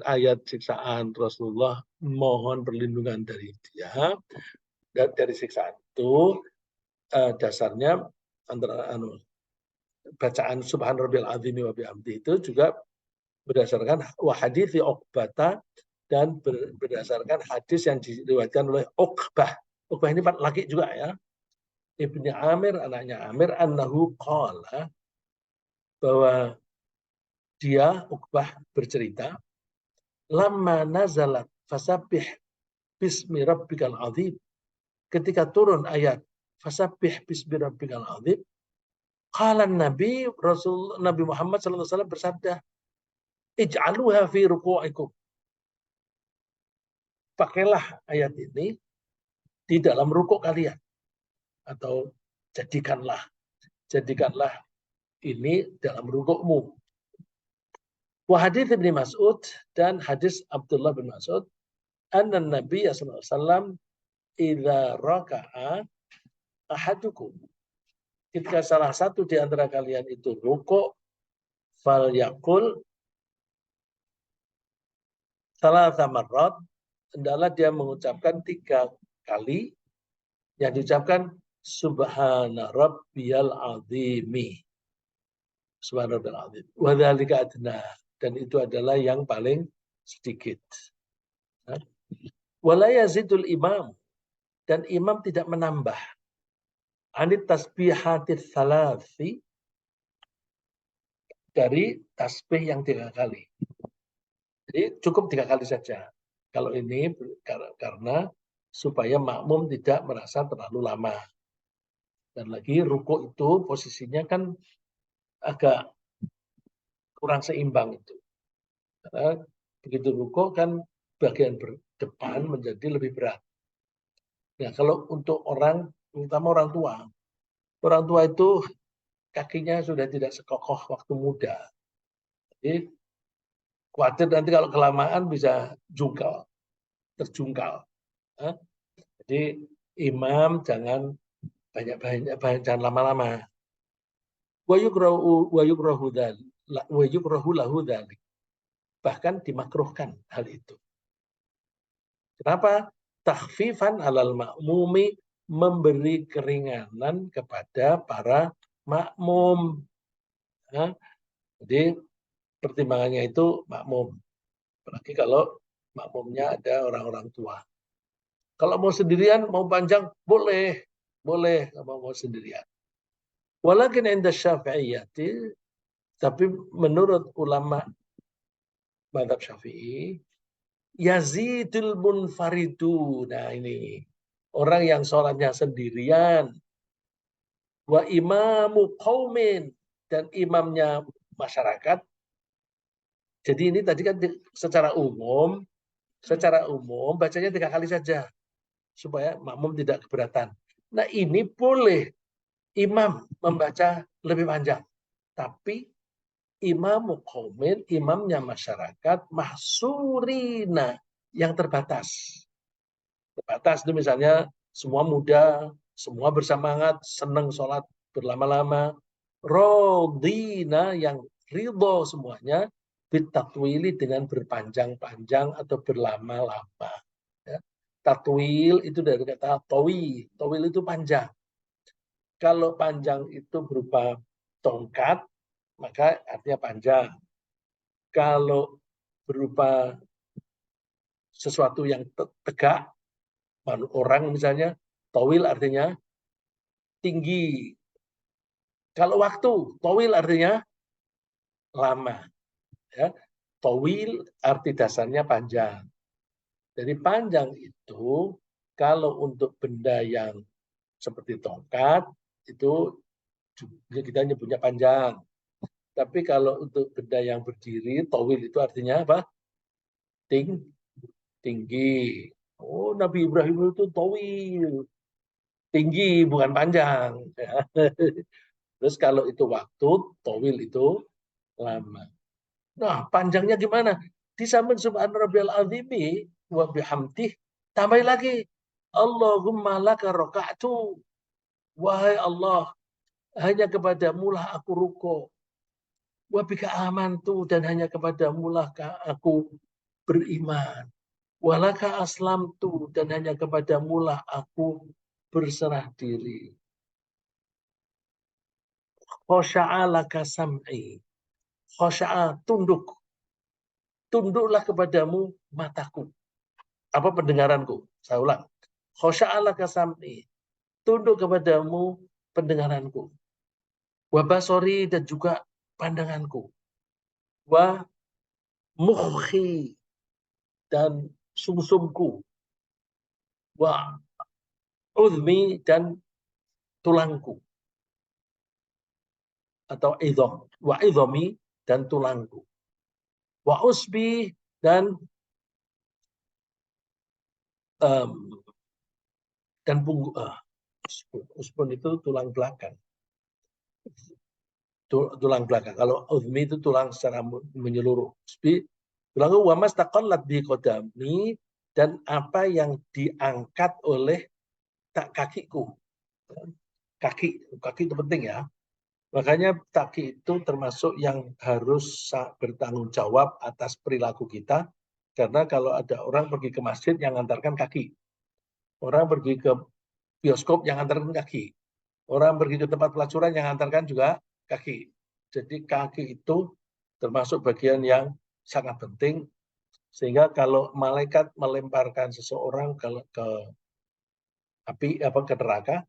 ayat siksaan, Rasulullah mohon perlindungan dari dia. Dan dari siksaan itu dasarnya antara bacaan Subhan Rabbil Azimi wa bihamdi itu juga berdasarkan wahadithi Uqbata dan berdasarkan hadis yang diriwayatkan oleh Uqbah. Uqbah ini laki juga ya. Ibni Amir, anaknya Amir, annahu qala, bahwa dia, Uqbah, bercerita, lamma nazalat fasabbih bismi rabbikal azim. Ketika turun ayat fasabbih bismi rabbikal azim, qala Nabi Muhammad SAW bersabda, ij'aluha fi ruku'ikum. Pakailah ayat ini di dalam rukuk kalian. Atau jadikanlah ini dalam rukukmu. Wa hadits Ibnu Mas'ud dan hadis Abdullah bin Mas'ud, anna Nabi sallallahu alaihi wasallam idza raka'a ahadukum, ketika salah satu di antara kalian itu rukuk, fal yaqul salasa marrat, hendaklah dia mengucapkan 3 kali yang diucapkan subhana rabbiyal azimi. Subhana rabbiyal azim. Wa dzalika adna, dan itu adalah yang paling sedikit. Wala yazidul imam, dan imam tidak menambah anit tasbihatis salasi, dari tasbih yang 3 kali. Jadi cukup 3 kali saja. Kalau ini karena supaya makmum tidak merasa terlalu lama. Dan lagi rukuk itu posisinya kan agak kurang seimbang itu. Karena begitu rukuk kan bagian depan menjadi lebih berat. Nah, kalau untuk orang, terutama orang tua itu kakinya sudah tidak sekokoh waktu muda. Jadi khawatir nanti kalau kelamaan bisa terjungkal. Jadi imam jangan banyak jangan lama-lama. Wa yukrahu lahu dzalik. Bahkan dimakruhkan hal itu. Kenapa? Takhfifan alal ma'mumi memberi keringanan kepada para makmum. Nah, jadi pertimbangannya itu makmum. Apalagi kalau makmumnya ada orang-orang tua. Kalau mau sendirian, mau panjang, boleh. Boleh kalau mau sendirian. Walakin inda syafi'iyati, tapi menurut ulama mazhab Syafi'i, yazidul munfaridu. Nah ini, orang yang sholatnya sendirian, wa imamu qaumin, dan imamnya masyarakat. Jadi ini tadi kan secara umum bacanya 3 kali saja supaya makmum tidak keberatan. Nah ini boleh imam membaca lebih panjang, tapi imamu qaumin, imamnya masyarakat, mahsurina, yang terbatas. Terbatas itu misalnya semua muda, semua bersemangat, senang sholat berlama-lama. Rodina, yang ridho semuanya, bitatwili, dengan berpanjang-panjang atau berlama-lama. Ya. Tatwil itu dari kata towi. Towil itu panjang. Kalau panjang itu berupa tongkat, maka artinya panjang. Kalau berupa sesuatu yang tegak, orang misalnya, towil artinya tinggi. Kalau waktu, towil artinya lama. Ya. Towil arti dasarnya panjang. Jadi panjang itu kalau untuk benda yang seperti tongkat, itu kita nyebutnya panjang. Tapi kalau untuk benda yang berdiri, towil itu artinya apa? Tinggi. Oh, Nabi Ibrahim itu towil. Tinggi, bukan panjang. Terus kalau itu waktu, towil itu lama. Nah, panjangnya gimana? Di samping subhan rabbiyal azimi wa bihamdih, tambah lagi. Allahumma laka raka'tu. Wahai Allah, hanya kepadamu lah aku ruko. Wa bika amantu, dan hanya kepadamu lah aku beriman. Walaka aslamtu, dan hanya kepadamu lah aku berserah diri. Khosya'a laka sam'i. Khosya'a, tunduk. Tunduklah kepadamu mataku. Apa pendengaranku? Saya ulang. Khosya'a laka sam'i. Tunduk kepadamu pendengaranku. Wa basori, dan juga pandanganku. Wa mukhi, dan sumsumku. Wa udhmi, dan tulangku. Atau idhom. Wa idhomi, dan tulangku. Wa usbi, dan punggung. Uspun itu tulang belakang. Tulang belakang. Kalau uzmi itu tulang secara menyeluruh. Usbi, tulang wa mastaqallat bi qadami, dan apa yang diangkat oleh kakiku. Kaki itu penting ya. Makanya kaki itu termasuk yang harus bertanggung jawab atas perilaku kita. Karena kalau ada orang pergi ke masjid yang antarkan kaki. Orang pergi ke bioskop yang antarkan kaki. Orang pergi ke tempat pelacuran yang antarkan juga kaki. Jadi kaki itu termasuk bagian yang sangat penting. Sehingga kalau malaikat melemparkan seseorang ke api, ke neraka,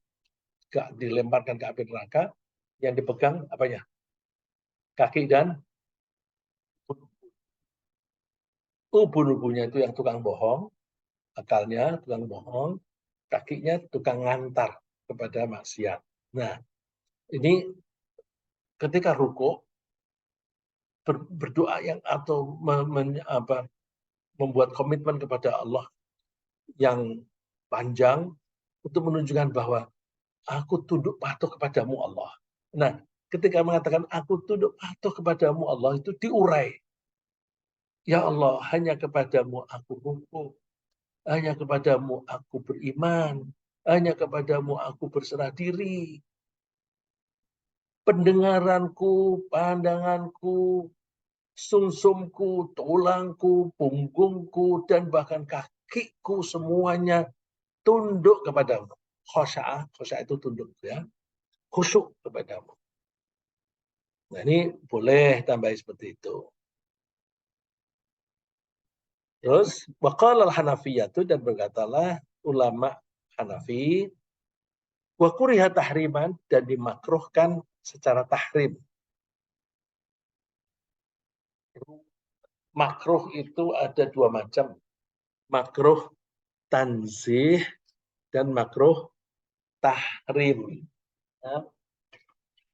dilemparkan ke api neraka, yang dipegang apanya? Kaki dan ubun-ubunnya itu yang tukang bohong, akalnya tukang bohong, kakinya tukang ngantar kepada maksiat. Nah, ini ketika ruko, berdoa yang atau membuat komitmen kepada Allah yang panjang untuk menunjukkan bahwa aku tunduk patuh kepadamu Allah. Nah, ketika mengatakan aku tunduk patuh kepadamu Allah, itu diurai. Ya Allah, hanya kepadamu aku rukuk, hanya kepadamu aku beriman, hanya kepadamu aku berserah diri. Pendengaranku, pandanganku, sumsumku, tulangku, punggungku, dan bahkan kakiku semuanya tunduk kepadamu. khosya'ah itu tunduk ya, khusyuk kepadamu. Nah ini boleh tambah seperti itu. Terus waqala al-Hanafiyatu, dan berkatalah ulama Hanafi, wa kuriha tahriman, dan dimakruhkan secara tahrim. Makruh itu ada dua macam. Makruh tanzih dan makruh tahrim. Ya.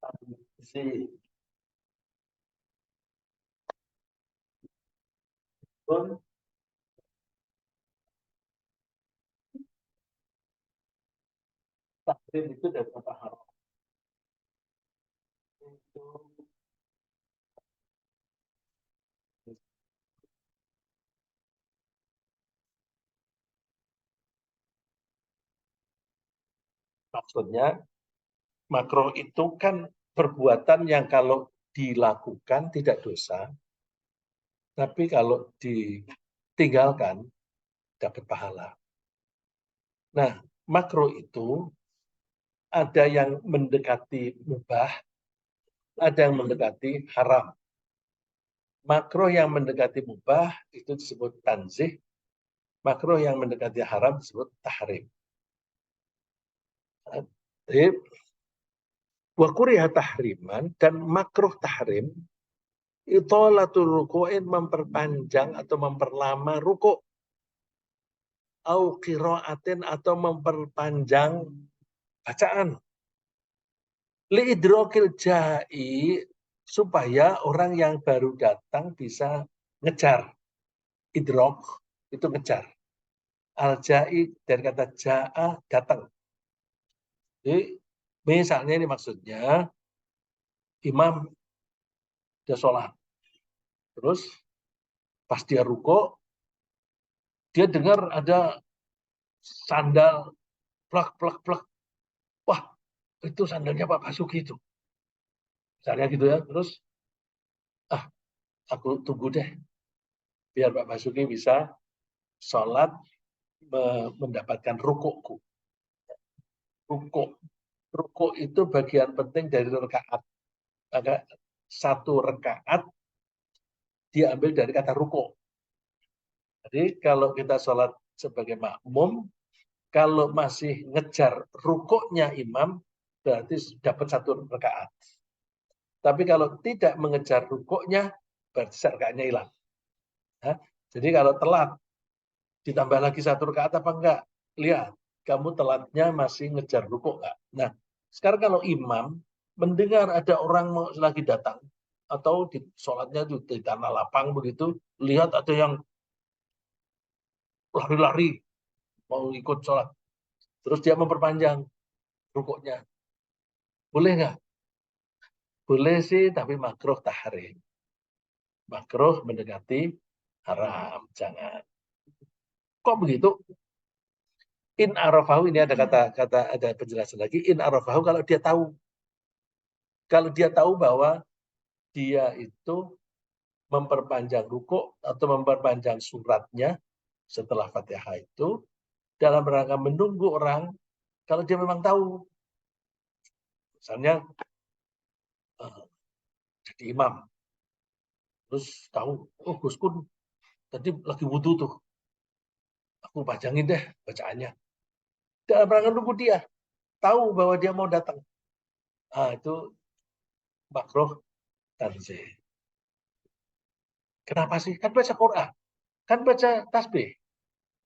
Tanzih pun tahrim itu dari kata haram. Itu maksudnya makruh itu kan perbuatan yang kalau dilakukan tidak dosa, tapi kalau ditinggalkan dapat pahala. Nah, makruh itu ada yang mendekati mubah, ada yang mendekati haram. Makruh yang mendekati mubah itu disebut tanzih, makruh yang mendekati haram disebut tahrim. Jadi, wa kuriha tahriman, dan makruh tahrim, itolatul ruku'in, memperpanjang atau memperlama ruku', au qiraatin, atau memperpanjang bacaan. Li'idrokil ja'i, supaya orang yang baru datang bisa ngejar. Idrok itu ngejar. Al-ja'i dari kata ja'a, datang. Jadi misalnya ini maksudnya imam dia sholat. Terus pas dia ruko, dia dengar ada sandal plak plak plak. Wah, itu sandalnya Pak Basuki itu. Misalnya gitu ya. Terus aku tunggu deh biar Pak Basuki bisa sholat mendapatkan rukukku. Rukuk. Rukuk itu bagian penting dari rakaat. Maka satu rakaat diambil dari kata rukuk. Jadi kalau kita sholat sebagai makmum, kalau masih ngejar rukuknya imam, berarti dapat satu rakaat. Tapi kalau tidak mengejar rukuknya, berarti rakaatnya hilang. Nah, jadi kalau telat, ditambah lagi satu rakaat apa enggak? Lihat, kamu telatnya masih ngejar rukuk enggak? Nah, sekarang kalau imam mendengar ada orang lagi datang, atau di sholatnya di tanah lapang begitu, lihat ada yang lari-lari mau ikut sholat, terus dia memperpanjang rukuknya, boleh nggak? Boleh sih, tapi makruh tahrim. Makruh mendekati haram, jangan. Kok begitu? In arafahu, ini ada kata ada penjelasan lagi. In arafahu, kalau dia tahu. Kalau dia tahu bahwa dia itu memperpanjang rukuk atau memperpanjang suratnya setelah Fatihah itu dalam rangka menunggu orang, kalau dia memang tahu. Misalnya jadi imam, terus tahu, oh Gus Kun tadi lagi wudhu tuh, aku pajangin deh bacaannya. Dalam rangka nunggu dia, tahu bahwa dia mau datang. Nah, itu makruh tanzih. Kenapa sih? Kan baca Quran, kan baca tasbih.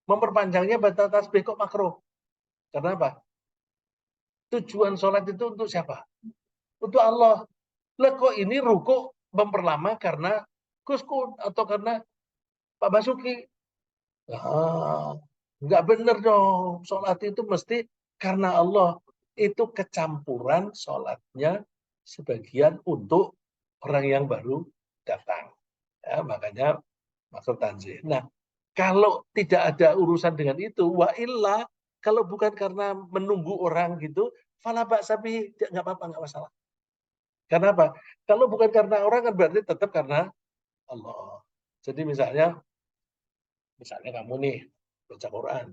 Memperpanjangnya baca tasbih kok makruh? Karena apa? Tujuan sholat itu untuk siapa? Untuk Allah. Lah kok ini ruku memperlama karena Gus Kun atau karena Pak Basuki? Nggak benar dong. Sholat itu mesti karena Allah. Itu kecampuran sholatnya sebagian untuk orang yang baru datang. Ya, makanya maksud tanzih. Nah, kalau tidak ada urusan dengan itu, wa illa, kalau bukan karena menunggu orang gitu, fala ba'sabi, nggak apa-apa, nggak masalah. Karena apa? Kalau bukan karena orang kan berarti tetap karena Allah. Jadi misalnya kamu nih baca Quran,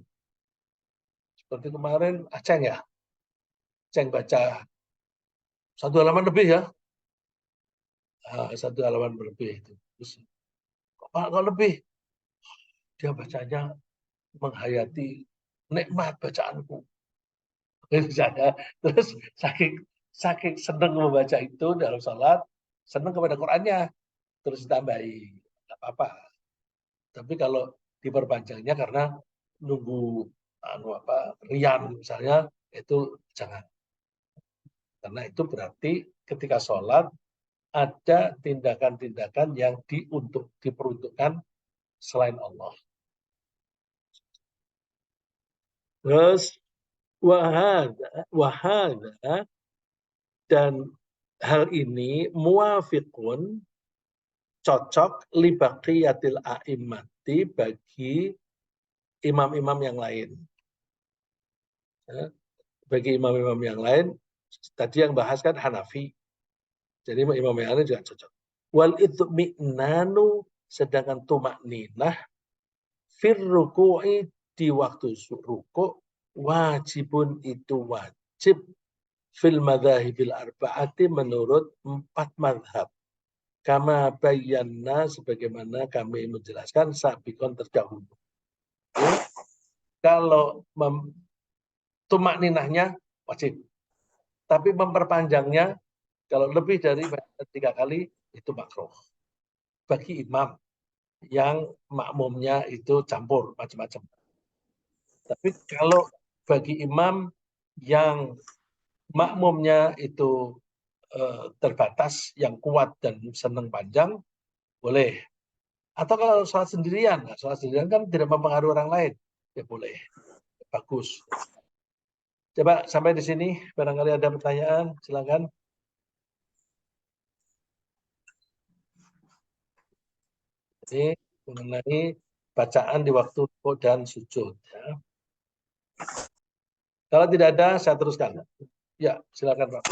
Seperti kemarin Aceng ya, Aceng baca 1 halaman lebih ya, 1 halaman lebih itu. Terus, kok lebih? Dia bacanya menghayati nikmat bacaanku. Saya terus saking senang membaca itu dalam sholat, senang kepada Qurannya, terus ditambahi, nggak apa-apa. Tapi kalau diperpanjangnya karena nunggu rian misalnya, itu jangan. Karena itu berarti ketika sholat ada tindakan-tindakan yang diperuntukkan selain Allah. Terus wahada dan hal ini muafiqun cocok libaqiyatil a'immati bagi imam-imam yang lain. Bagi imam-imam yang lain, tadi yang bahas kan Hanafi. Jadi imam yang lain juga cocok. Wal itmi'nanu, sedangkan tumak ninah fir ruku'i, di waktu ruku' wajibun, itu wajib fil madhahibil arba'ati, menurut 4 madhab. Kama bayyana, sebagaimana kami menjelaskan sabikon terdahulu. Kalau tumak ninahnya wajib, tapi memperpanjangnya kalau lebih dari 3 kali itu makruh bagi imam yang makmumnya itu campur macam-macam. Tapi kalau bagi imam yang makmumnya itu terbatas, yang kuat dan senang panjang, boleh. Atau kalau sholat sendirian kan tidak mempengaruhi orang lain, ya boleh, bagus. Coba sampai di sini, barangkali ada pertanyaan, silakan. Ini mengenai bacaan di waktu rukuk dan sujud. Ya. Kalau tidak ada, saya teruskan. Ya, silakan Pak.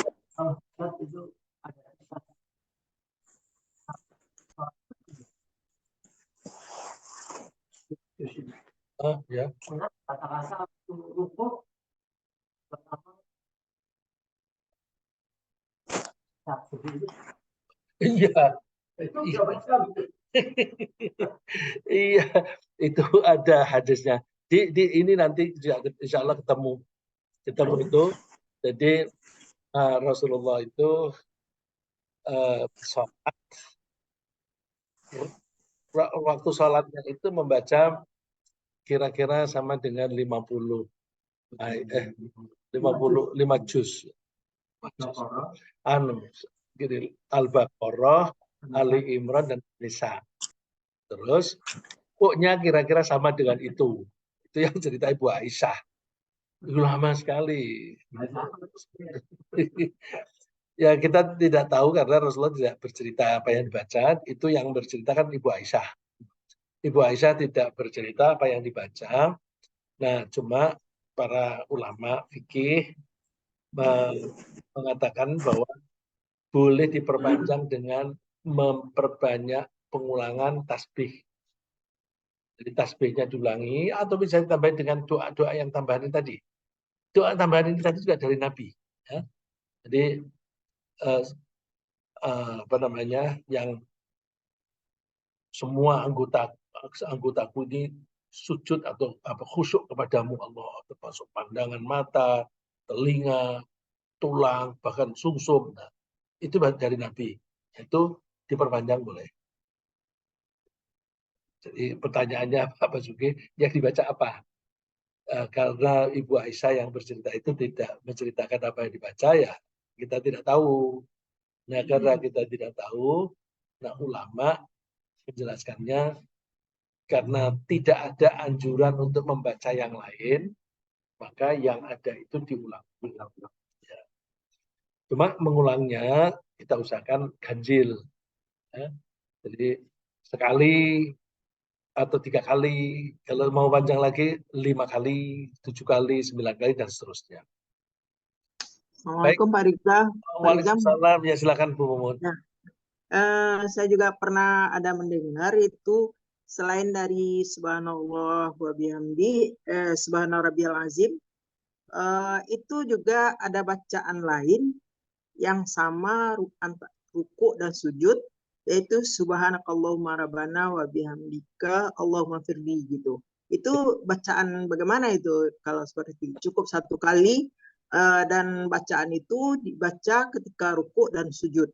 Ya. Iya. Iya, itu ada hadisnya. Ini nanti insya Allah ketemu itu. Jadi Rasulullah itu sholat, waktu sholatnya itu membaca kira-kira sama dengan 55 juz. Al-Baqarah, Ali Imran, dan Nisa. Terus pokoknya kira-kira sama dengan itu. Itu yang cerita Ibu Aisyah. Itu lama sekali. Ya kita tidak tahu karena Rasulullah tidak bercerita apa yang dibaca. Itu yang berceritakan Ibu Aisyah. Ibu Aisyah tidak bercerita apa yang dibaca. Nah, cuma para ulama fikih mengatakan bahwa boleh diperpanjang dengan memperbanyak pengulangan tasbih. Jadi tasbihnya diulangi atau bisa ditambahin dengan doa-doa yang tambahan ini tadi. Doa tambahan ini tadi juga dari Nabi. Ya. Jadi yang semua anggotaku ini sujud atau khusyuk kepadamu Allah, termasuk pandangan mata, telinga, tulang, bahkan sumsum. Nah, itu dari Nabi. Itu diperpanjang boleh. Jadi pertanyaannya Pak Basuki, yang dibaca apa? Karena Ibu Aisyah yang bercerita itu tidak menceritakan apa yang dibaca, ya kita tidak tahu. Nah, karena kita tidak tahu, nah ulama menjelaskannya karena tidak ada anjuran untuk membaca yang lain, maka yang ada itu diulang-ulang. Ya. Cuma mengulangnya kita usahakan ganjil. Ya. Jadi sekali atau 3 kali, kalau mau panjang lagi 5 kali, 7 kali, 9 kali, dan seterusnya. Assalamualaikum Pak Rizal. Waalaikumsalam, ya silakan Bu Mumun. Nah, saya juga pernah ada mendengar itu selain dari Subhanallah wa bihamdi, Subhana rabbiyal azim, itu juga ada bacaan lain yang sama ruku dan sujud, yaitu subhanakallahumma rabbana wa bihamdika Allahumma firli gitu. Itu bacaan bagaimana itu kalau seperti itu? Cukup satu kali dan bacaan itu dibaca ketika ruku dan sujud.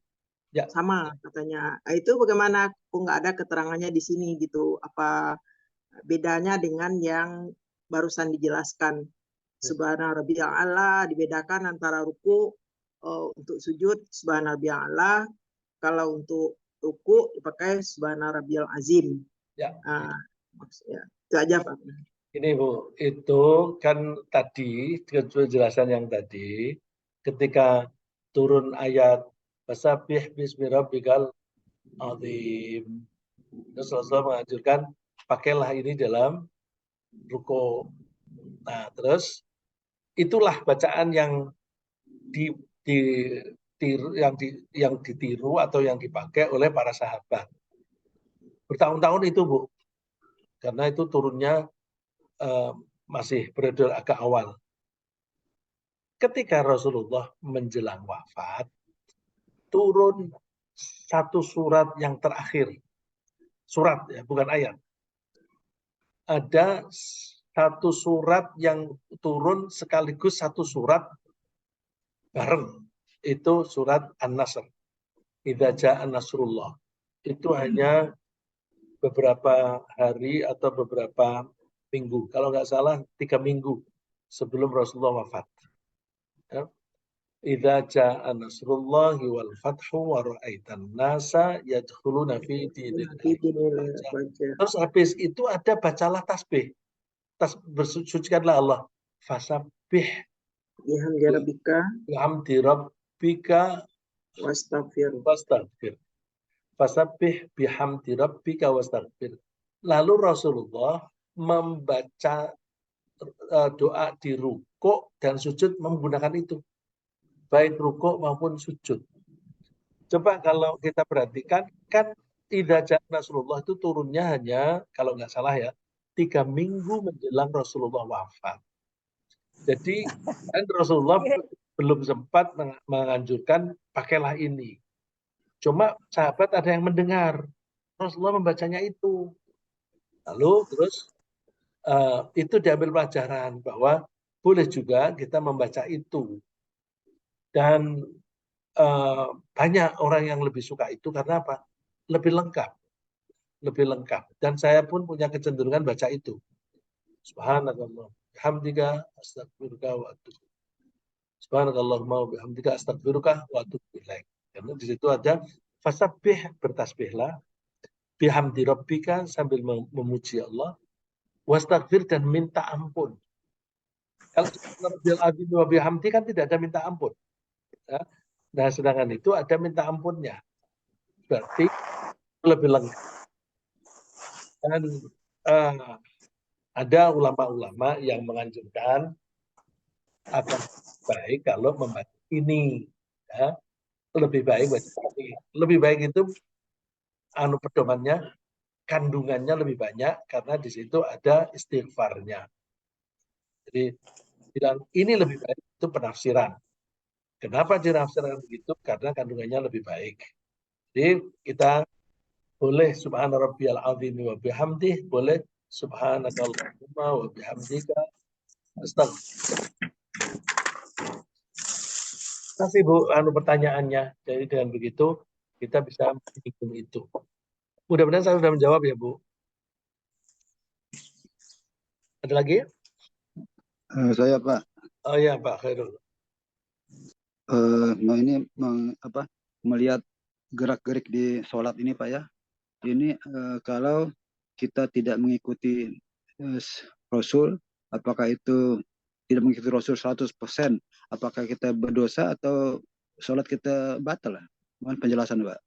Ya. Sama katanya. Itu bagaimana? Kok nggak ada keterangannya di sini gitu? Apa bedanya dengan yang barusan dijelaskan? Subhana rabbiyal a'la dibedakan antara ruku untuk sujud subhana rabbiyal a'la, kalau untuk ruku dipakai subhana rabbiyal azim. Ya. Maksudnya itu aja Pak. Ini Bu, itu kan tadi penjelasan yang tadi ketika turun ayat fasabbih bismi rabbikal azim. Terus Rasulullah menganjurkan pakailah ini dalam ruku. Nah, terus itulah bacaan yang yang ditiru atau yang dipakai oleh para sahabat. Bertahun-tahun itu Bu, karena itu turunnya masih periode agak awal. Ketika Rasulullah menjelang wafat, turun satu surat yang terakhir. Surat ya, bukan ayat. Ada satu surat yang turun sekaligus satu surat bareng. Itu surat An-Nasr. Idza jaa nasrullah. Itu hanya beberapa hari atau beberapa minggu. Kalau nggak salah 3 minggu sebelum Rasulullah wafat. Ya. Idza jaa nasrullahi wal fathu wa ra'aitan nasa yadkhuluna fi dinillahi. Terus habis itu ada bacalah tasbih. Bersucikanlah Allah. Fasabbih bihamdi rabbika wastaghfir. Fasabbih bihamdi rabbika wastaghfir. Lalu Rasulullah membaca doa di rukuk dan sujud menggunakan itu. Baik rukuk maupun sujud. Coba kalau kita perhatikan, kan idza jaa nasrullah itu turunnya hanya, kalau nggak salah ya, 3 minggu menjelang Rasulullah wafat. Jadi kan Rasulullah belum sempat menganjurkan pakailah ini. Cuma sahabat ada yang mendengar Rasulullah membacanya itu. Lalu terus itu diambil pelajaran bahwa boleh juga kita membaca itu. Dan banyak orang yang lebih suka itu karena apa? Lebih lengkap. Dan saya pun punya kecenderungan baca itu. Subhanallah. Bihamdika astaghfiruka wa atubu. Subhanallahumma wa bihamdika astaghfiruka wa atubu ilaik. Karena di situ ada fasabbih, bertasbihlah, bihamdi rabbika, sambil memuji Allah, wastaghfir, dan minta ampun. Kalau Rabbil azim wa bihamdi kan tidak ada minta ampun. Ya. Nah, sedangkan itu ada minta ampunnya. Berarti lebih lengkap. Dan ada ulama-ulama yang menganjurkan akan baik kalau membaca ini. Ya. Lebih baik itu pedomannya, kandungannya lebih banyak karena di situ ada istighfarnya. Jadi bilang ini lebih baik, itu penafsiran. Kenapa dinafsirkan begitu? Karena kandungannya lebih baik. Jadi kita boleh subhana rabbiyal azim wa bihamdih, boleh subhanakallahumma wa bihamdika astaghfirullah. Terima kasih Bu pertanyaannya. Jadi dengan begitu kita bisa menghitung itu. Mudah-mudahan saya sudah menjawab ya Bu. Ada lagi? Saya Pak. Oh ya Pak Khairul. Ini melihat gerak-gerik di sholat ini Pak ya. Ini kalau kita tidak mengikuti Rasul, apakah itu tidak mengikuti Rasul 100%, apakah kita berdosa atau sholat kita batal? Mohon penjelasan Pak.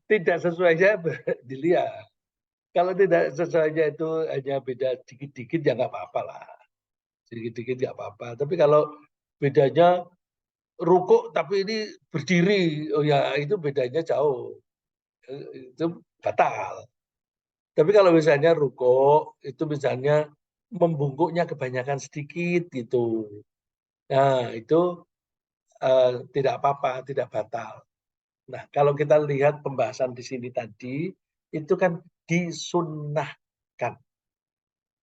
Tidak sesuainya dilihat. Kalau tidak sesuainya itu hanya beda dikit-dikit ya nggak apa-apa lah. Sedikit-dikit nggak apa-apa. Tapi kalau bedanya rukuk tapi ini berdiri, oh ya itu bedanya jauh. Itu batal. Tapi kalau misalnya rukuk itu misalnya membungkuknya kebanyakan sedikit gitu. Nah, itu tidak apa-apa, tidak batal. Nah, kalau kita lihat pembahasan di sini tadi, itu kan disunnahkan.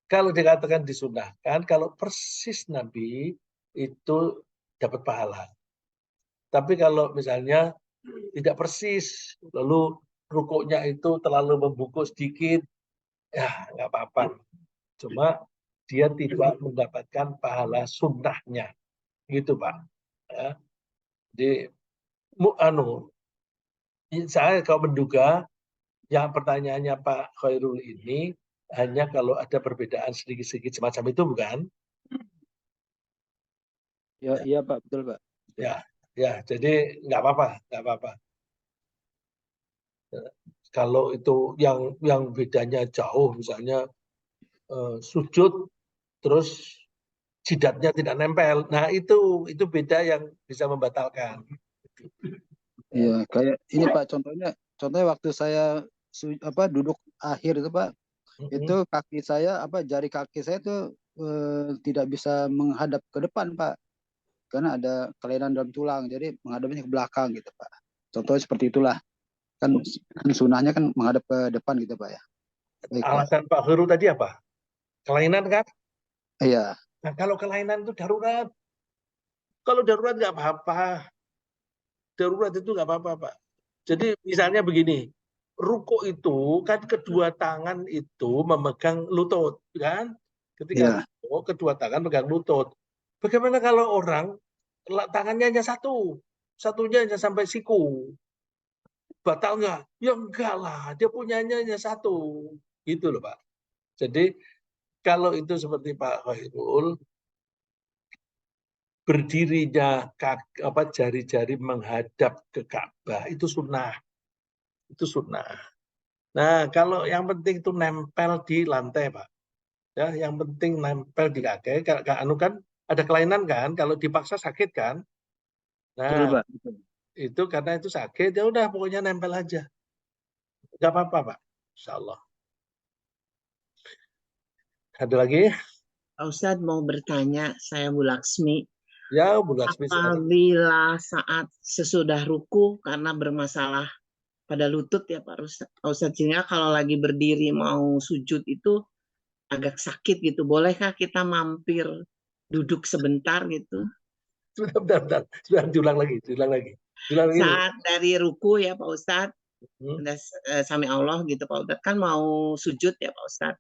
Kalau dikatakan disunnahkan, kalau persis Nabi itu dapat pahala. Tapi kalau misalnya tidak persis, lalu rukuknya itu terlalu membungkuk sedikit, ya nggak apa-apa. Cuma dia tidak mendapatkan pahala sunnahnya, gitu Pak. Ya. Jadi, saya kalau menduga yang pertanyaannya Pak Khairul ini hanya kalau ada perbedaan sedikit-sedikit semacam itu, bukan? Ya, iya Pak, betul Pak. Ya, jadi nggak apa-apa, nggak apa-apa. Kalau itu yang bedanya jauh, misalnya sujud terus jidatnya tidak nempel, nah itu beda yang bisa membatalkan. Iya, kayak ini Pak, contohnya waktu saya duduk akhir itu Pak, itu kaki saya jari kaki saya itu tidak bisa menghadap ke depan Pak, karena ada kelainan dalam tulang, jadi menghadapnya ke belakang gitu Pak. Contohnya seperti itulah, kan sunahnya kan menghadap ke depan gitu Pak ya. Baik, Pak. Alasan Pak Khairul tadi apa? Kelainan kan? Iya. Nah, kalau kelainan itu darurat. Kalau darurat nggak apa-apa. Darurat itu nggak apa-apa, Pak. Jadi misalnya begini, ruko itu kan kedua tangan itu memegang lutut, kan? Ketika ruko, kedua tangan megang lutut. Bagaimana kalau orang tangannya hanya satunya hanya sampai siku? Batal nggak? Ya enggak lah, dia punyanya hanya satu. Gitu loh, Pak. Jadi kalau itu seperti Pak Khairul, berdirinya jari-jari menghadap ke Ka'bah itu sunnah. Itu sunnah. Nah, kalau yang penting itu nempel di lantai, Pak. Ya, yang penting nempel di kaki. Anu kan ada kelainan kan, kalau dipaksa sakit kan. Betul, Nah, Pak. itu karena itu sakit, ya udah pokoknya nempel aja. Enggak apa-apa, Pak. Insyaallah. Ada lagi? Pak Ustadz mau bertanya, saya Bu Laksmi. Ya, Bu Laksmi. Apabila saat sesudah ruku karena bermasalah pada lutut ya Pak Ustadz, sehingga kalau lagi berdiri mau sujud itu agak sakit gitu, bolehkah kita mampir duduk sebentar gitu? Bentar. Sudah diulang lagi. Saat dari ruku ya Pak Ustadz, udah sami Allah gitu Pak Ustadz, kan mau sujud ya Pak Ustadz.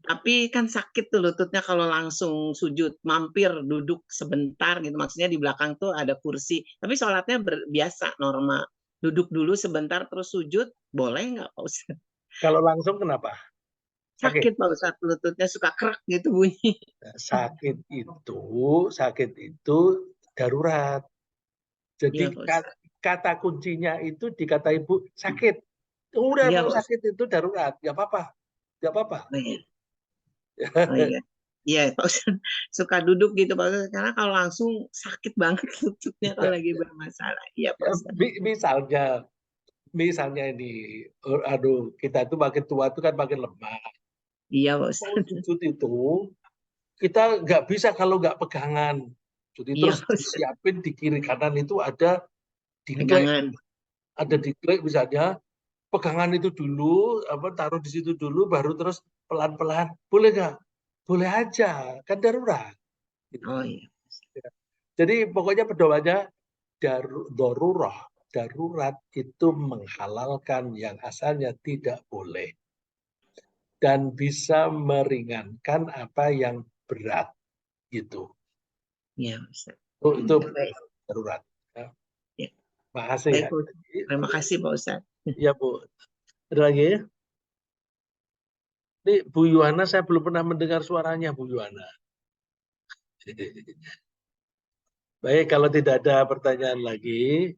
Tapi kan sakit tuh lututnya kalau langsung sujud, mampir duduk sebentar gitu, maksudnya di belakang tuh ada kursi, tapi sholatnya biasa normal, duduk dulu sebentar terus sujud, boleh nggak Pak Ustadz? Kalau langsung kenapa? Sakit Pak Ustadz, lututnya suka krek gitu bunyi. Sakit itu darurat. Jadi kata kuncinya itu di kata Ibu sakit. Udah kalau sakit itu darurat, nggak apa-apa. Oh iya. Iya, Pak Ustadz suka duduk gitu Pak Ustadz, karena kalau langsung sakit banget lututnya kalau lagi bermasalah. Iya Pak Ustadz. Misalnya ini, aduh, kita itu makin tua itu kan makin lemah. Iya Pak Ustadz. Sujud itu kita nggak bisa kalau nggak pegangan. Jadi terus disiapin di kiri kanan itu ada diklik misalnya, pegangan itu dulu, taruh di situ dulu, baru terus pelan-pelan. Boleh nggak? Boleh aja, kan darurat. Oh iya. Jadi pokoknya pedomannya darurat itu menghalalkan yang asalnya tidak boleh. Dan bisa meringankan apa yang berat. Gitu. Iya, Ustaz. Itu darurat. Ya. Makasih. Ya. Terima kasih Pak Ustaz. Iya Bu. Ada lagi? Ini Bu Yuhana, saya belum pernah mendengar suaranya Bu Yuhana. Baik, kalau tidak ada pertanyaan lagi,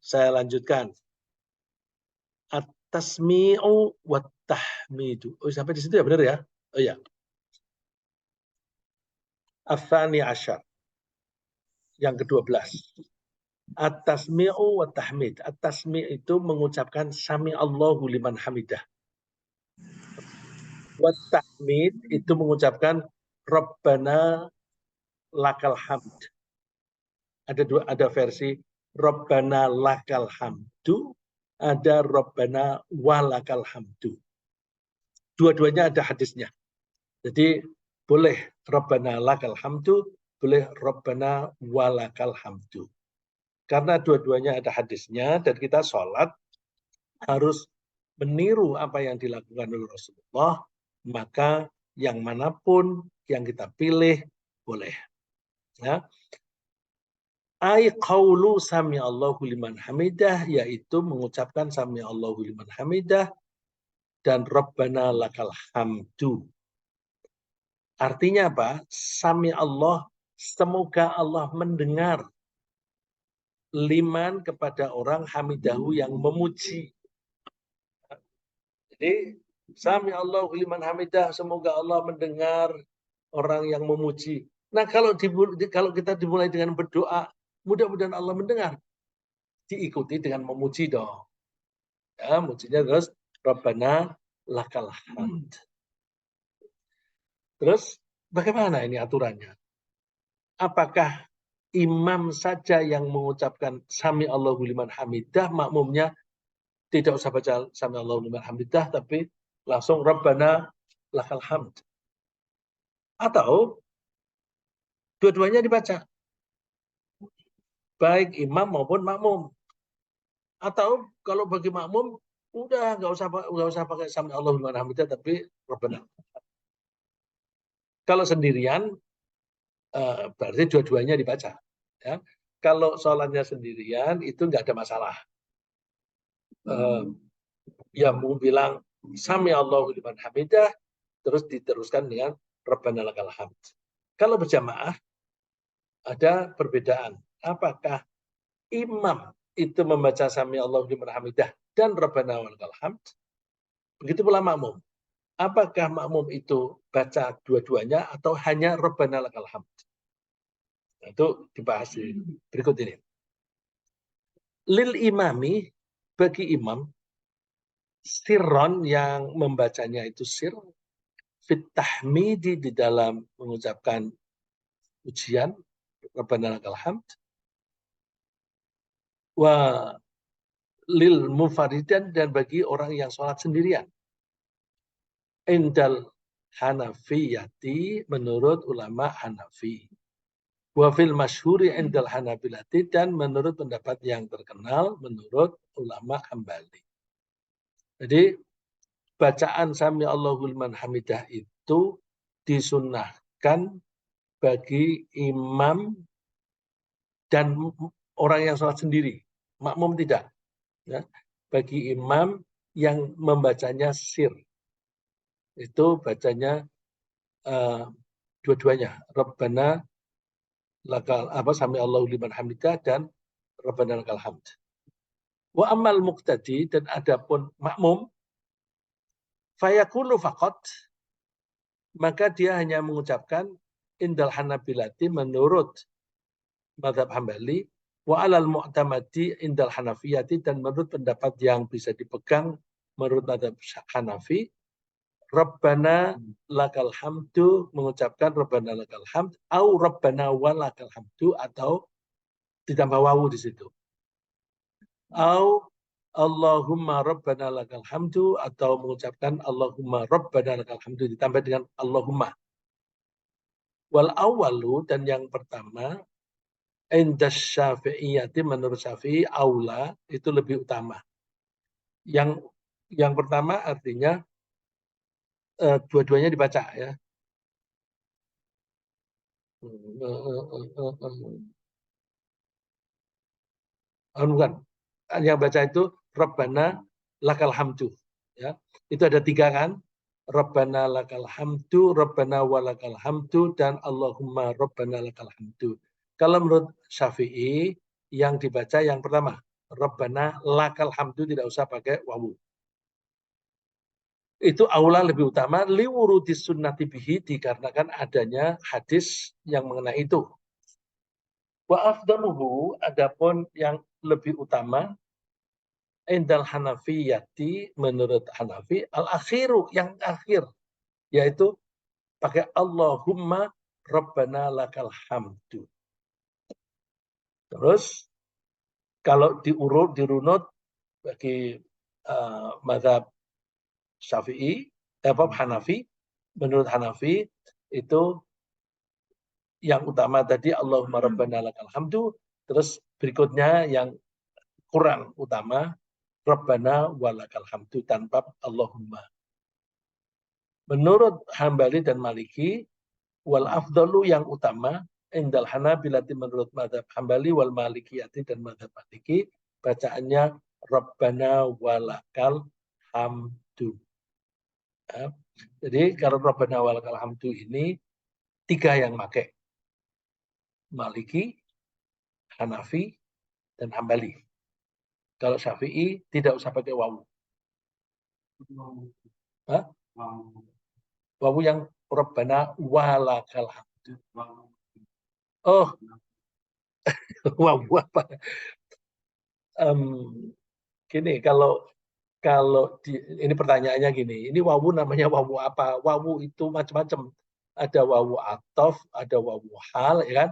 saya lanjutkan. At-tasmi'u wa tahmidu. Oh, sampai di situ ya, benar ya? Oh ya. Ats-tsani asyar. Yang ke-12. At-tasmi'u wa tahmid. At-tasmi' itu mengucapkan sami Allahu liman hamidah. Wa tahmid itu mengucapkan Rabbana lakal hamd. Ada versi Rabbana lakal hamdu, ada Rabbana walakal hamdu. Dua-duanya ada hadisnya. Jadi boleh Rabbana lakal hamdu, boleh Rabbana walakal hamdu. Karena dua-duanya ada hadisnya dan kita sholat harus meniru apa yang dilakukan oleh Rasulullah, maka yang manapun yang kita pilih boleh. Ya. Ai qaulu sami Allahu liman hamidah, yaitu mengucapkan sami Allahu liman hamidah dan Rabbana lakal hamdu. Artinya apa? Sami Allah, semoga Allah mendengar liman kepada orang hamidahu yang memuji. Jadi sami Allahu liman hamidah, semoga Allah mendengar orang yang memuji. Nah, kalau kita dimulai dengan berdoa, mudah-mudahan Allah mendengar. Diikuti dengan memuji dong. Ya, mujinya terus Rabbana lakal hamd. Terus bagaimana ini aturannya? Apakah imam saja yang mengucapkan sami Allahu liman hamidah, makmumnya tidak usah baca sami Allahu liman hamidah, tapi langsung Rabbana lakal hamd? Atau dua-duanya dibaca, baik imam maupun makmum? Atau kalau bagi makmum udah nggak usah pakai sami Allahu liman hamidah, tapi Rabbana. Kalau sendirian berarti dua-duanya dibaca. Ya. Kalau sholatnya sendirian itu nggak ada masalah. Ya mau bilang sami Allahu liman hamidah, terus diteruskan dengan Rabbana lakal hamd. Kalau berjamaah ada perbedaan. Apakah imam itu membaca sami Allahu liman hamidah dan Rabbana lakal hamd? Begitu pula makmum. Apakah makmum itu baca dua-duanya atau hanya Rabbana lakal hamd? Nah, itu dibahas di berikut ini. Lil imami, bagi imam, sirron yang membacanya itu sir, fit tahmidi di dalam mengucapkan ujian, Rabbana lakal hamd, wa lil mufaridan, dan bagi orang yang sholat sendirian. Indal Hanafiyati, menurut ulama Hanafi. Wa fil masyhuri indal Hanabilati, dan menurut pendapat yang terkenal menurut ulama Hambali. Jadi bacaan sami Allahu liman hamidah itu disunnahkan bagi imam dan orang yang sholat sendiri, makmum tidak. Ya. Bagi imam yang membacanya sir, itu bacanya dua-duanya, Rabbana lakal sami Allahu liman hamidah dan Rabbana lakal hamd. Wa amal muqtadi, dan adapun makmum, fayakulu faqat, maka dia hanya mengucapkan indal Hanabilati menurut mazhab Hambali, wa alal mu'tamadi indal Hanafiyati, dan menurut pendapat yang bisa dipegang menurut mazhab Hanafi, Rabbana lakal hamdu, mengucapkan Rabbana lakal hamd, au Rabbana walakal hamdu, atau ditambah wawu di situ. Au Allahumma Rabbana lakal hamdu, atau mengucapkan Allahumma Rabbana lakal hamdu ditambah dengan Allahumma. Wal awalu, dan yang pertama, indas Syafi'iyati, menurut Syafi'i, aula, itu lebih utama. Yang pertama artinya dua-duanya dibaca, ya. Bukan. Yang baca itu Rabbana lakal hamdu. Ya. Itu ada tiga kan? Rabbana lakal hamdu, Rabbana walakal hamdu, dan Allahumma Rabbana lakal hamdu. Kalau menurut Syafi'i, yang dibaca yang pertama, Rabbana lakal hamdu, tidak usah pakai wawu. Itu aula lebih utama, liwurudis sunnati bihi, dikarenakan adanya hadis yang mengenai itu. Wa afdaluhu, adapun yang lebih utama, indal Hanafiyati, menurut Hanafi, al-akhiru, yang akhir. yaitu pakai Allahumma Rabbana lakal hamdu. Terus kalau dirunut bagi mazhab Syafi'i, Hanafi, menurut Hanafi itu yang utama tadi Allahumma Rabbana lakal hamdu, terus berikutnya yang kurang utama Rabbana walakal hamdu tanpa Allahumma. Menurut Hambali dan Maliki, wal afdalu yang utama indal Hanabilati menurut mazhab Hambali wal Malikiyati dan mazhab Maliki, bacaannya Rabbana walakal hamdu. Ya. Jadi kalau Rabbana walakal hamdu ini 3 yang pakai. Maliki, Hanafi, dan Hambali. Kalau Syafi'i tidak usah pakai wawu. Hah? Wawu yang Rabbana walakal hamdu. Oh, wawu apa? Gini, kalau ini pertanyaannya gini, ini wawu namanya wawu apa? Wawu itu macam-macam. Ada wawu atof, ada wawu hal, ya kan?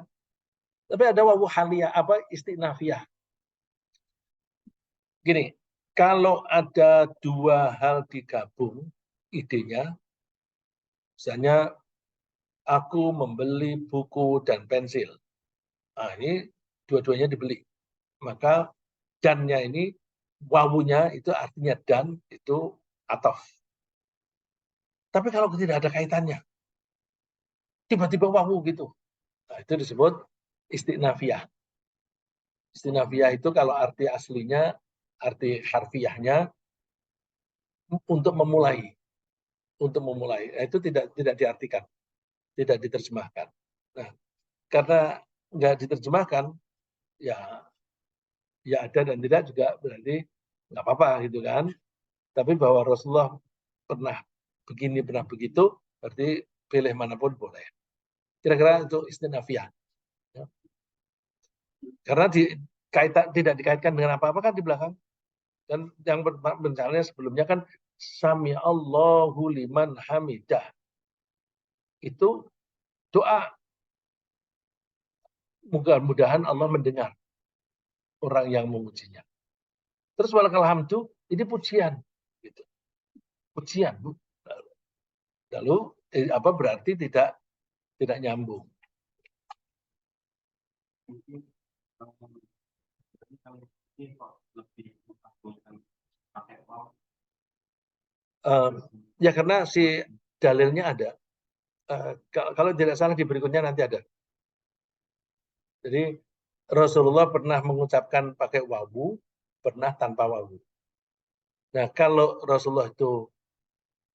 Tapi ada wawu haliyah, istinafiyah. Gini, kalau ada 2 hal digabung, idenya, misalnya aku membeli buku dan pensil. Nah, ini dua-duanya dibeli. Maka dannya ini, wawunya itu artinya dan, itu atof. Tapi kalau tidak ada kaitannya, tiba-tiba wawu gitu. Nah, itu disebut istinafiyah. Istinafiyah itu kalau arti aslinya, arti harfiahnya untuk memulai. Untuk memulai. Nah, itu tidak diartikan. Tidak diterjemahkan. Nah, karena nggak diterjemahkan, ya ada dan tidak juga berarti nggak apa-apa gitu kan. Tapi bahwa Rasulullah pernah begini, pernah begitu, berarti pilih manapun boleh. Kira-kira itu istinafiyah. Ya. Karena tidak dikaitkan dengan apa-apa kan di belakang. Dan yang misalnya sebelumnya kan Sami Allahu liman hamidah. Itu doa. Mudah-mudahan Allah mendengar orang yang memujinya. Terus walakal hamdu, ini pujian. Gitu. Pujian. Lalu berarti tidak nyambung. Ya karena si dalilnya ada. Kalau tidak salah di berikutnya nanti ada. Jadi Rasulullah pernah mengucapkan pakai wawu, pernah tanpa wawu. Nah kalau Rasulullah itu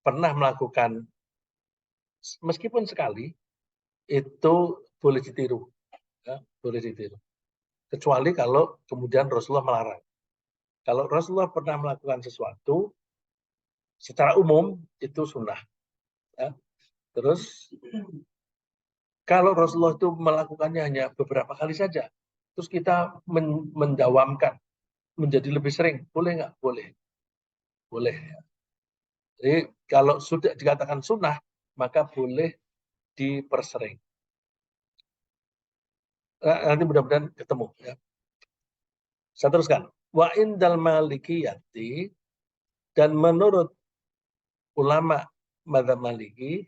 pernah melakukan meskipun sekali, itu boleh ditiru. Ya, boleh ditiru. Kecuali kalau kemudian Rasulullah melarang. Kalau Rasulullah pernah melakukan sesuatu, secara umum itu sunnah. Ya. Terus kalau Rasulullah itu melakukannya hanya beberapa kali saja, terus kita mendawamkan menjadi lebih sering, boleh nggak? Boleh. Boleh. Jadi kalau sudah dikatakan sunnah, maka boleh dipersering. Nanti mudah-mudahan ketemu. Ya. Saya teruskan. Wa indal malikiyati, dan menurut ulama mazhab Maliki,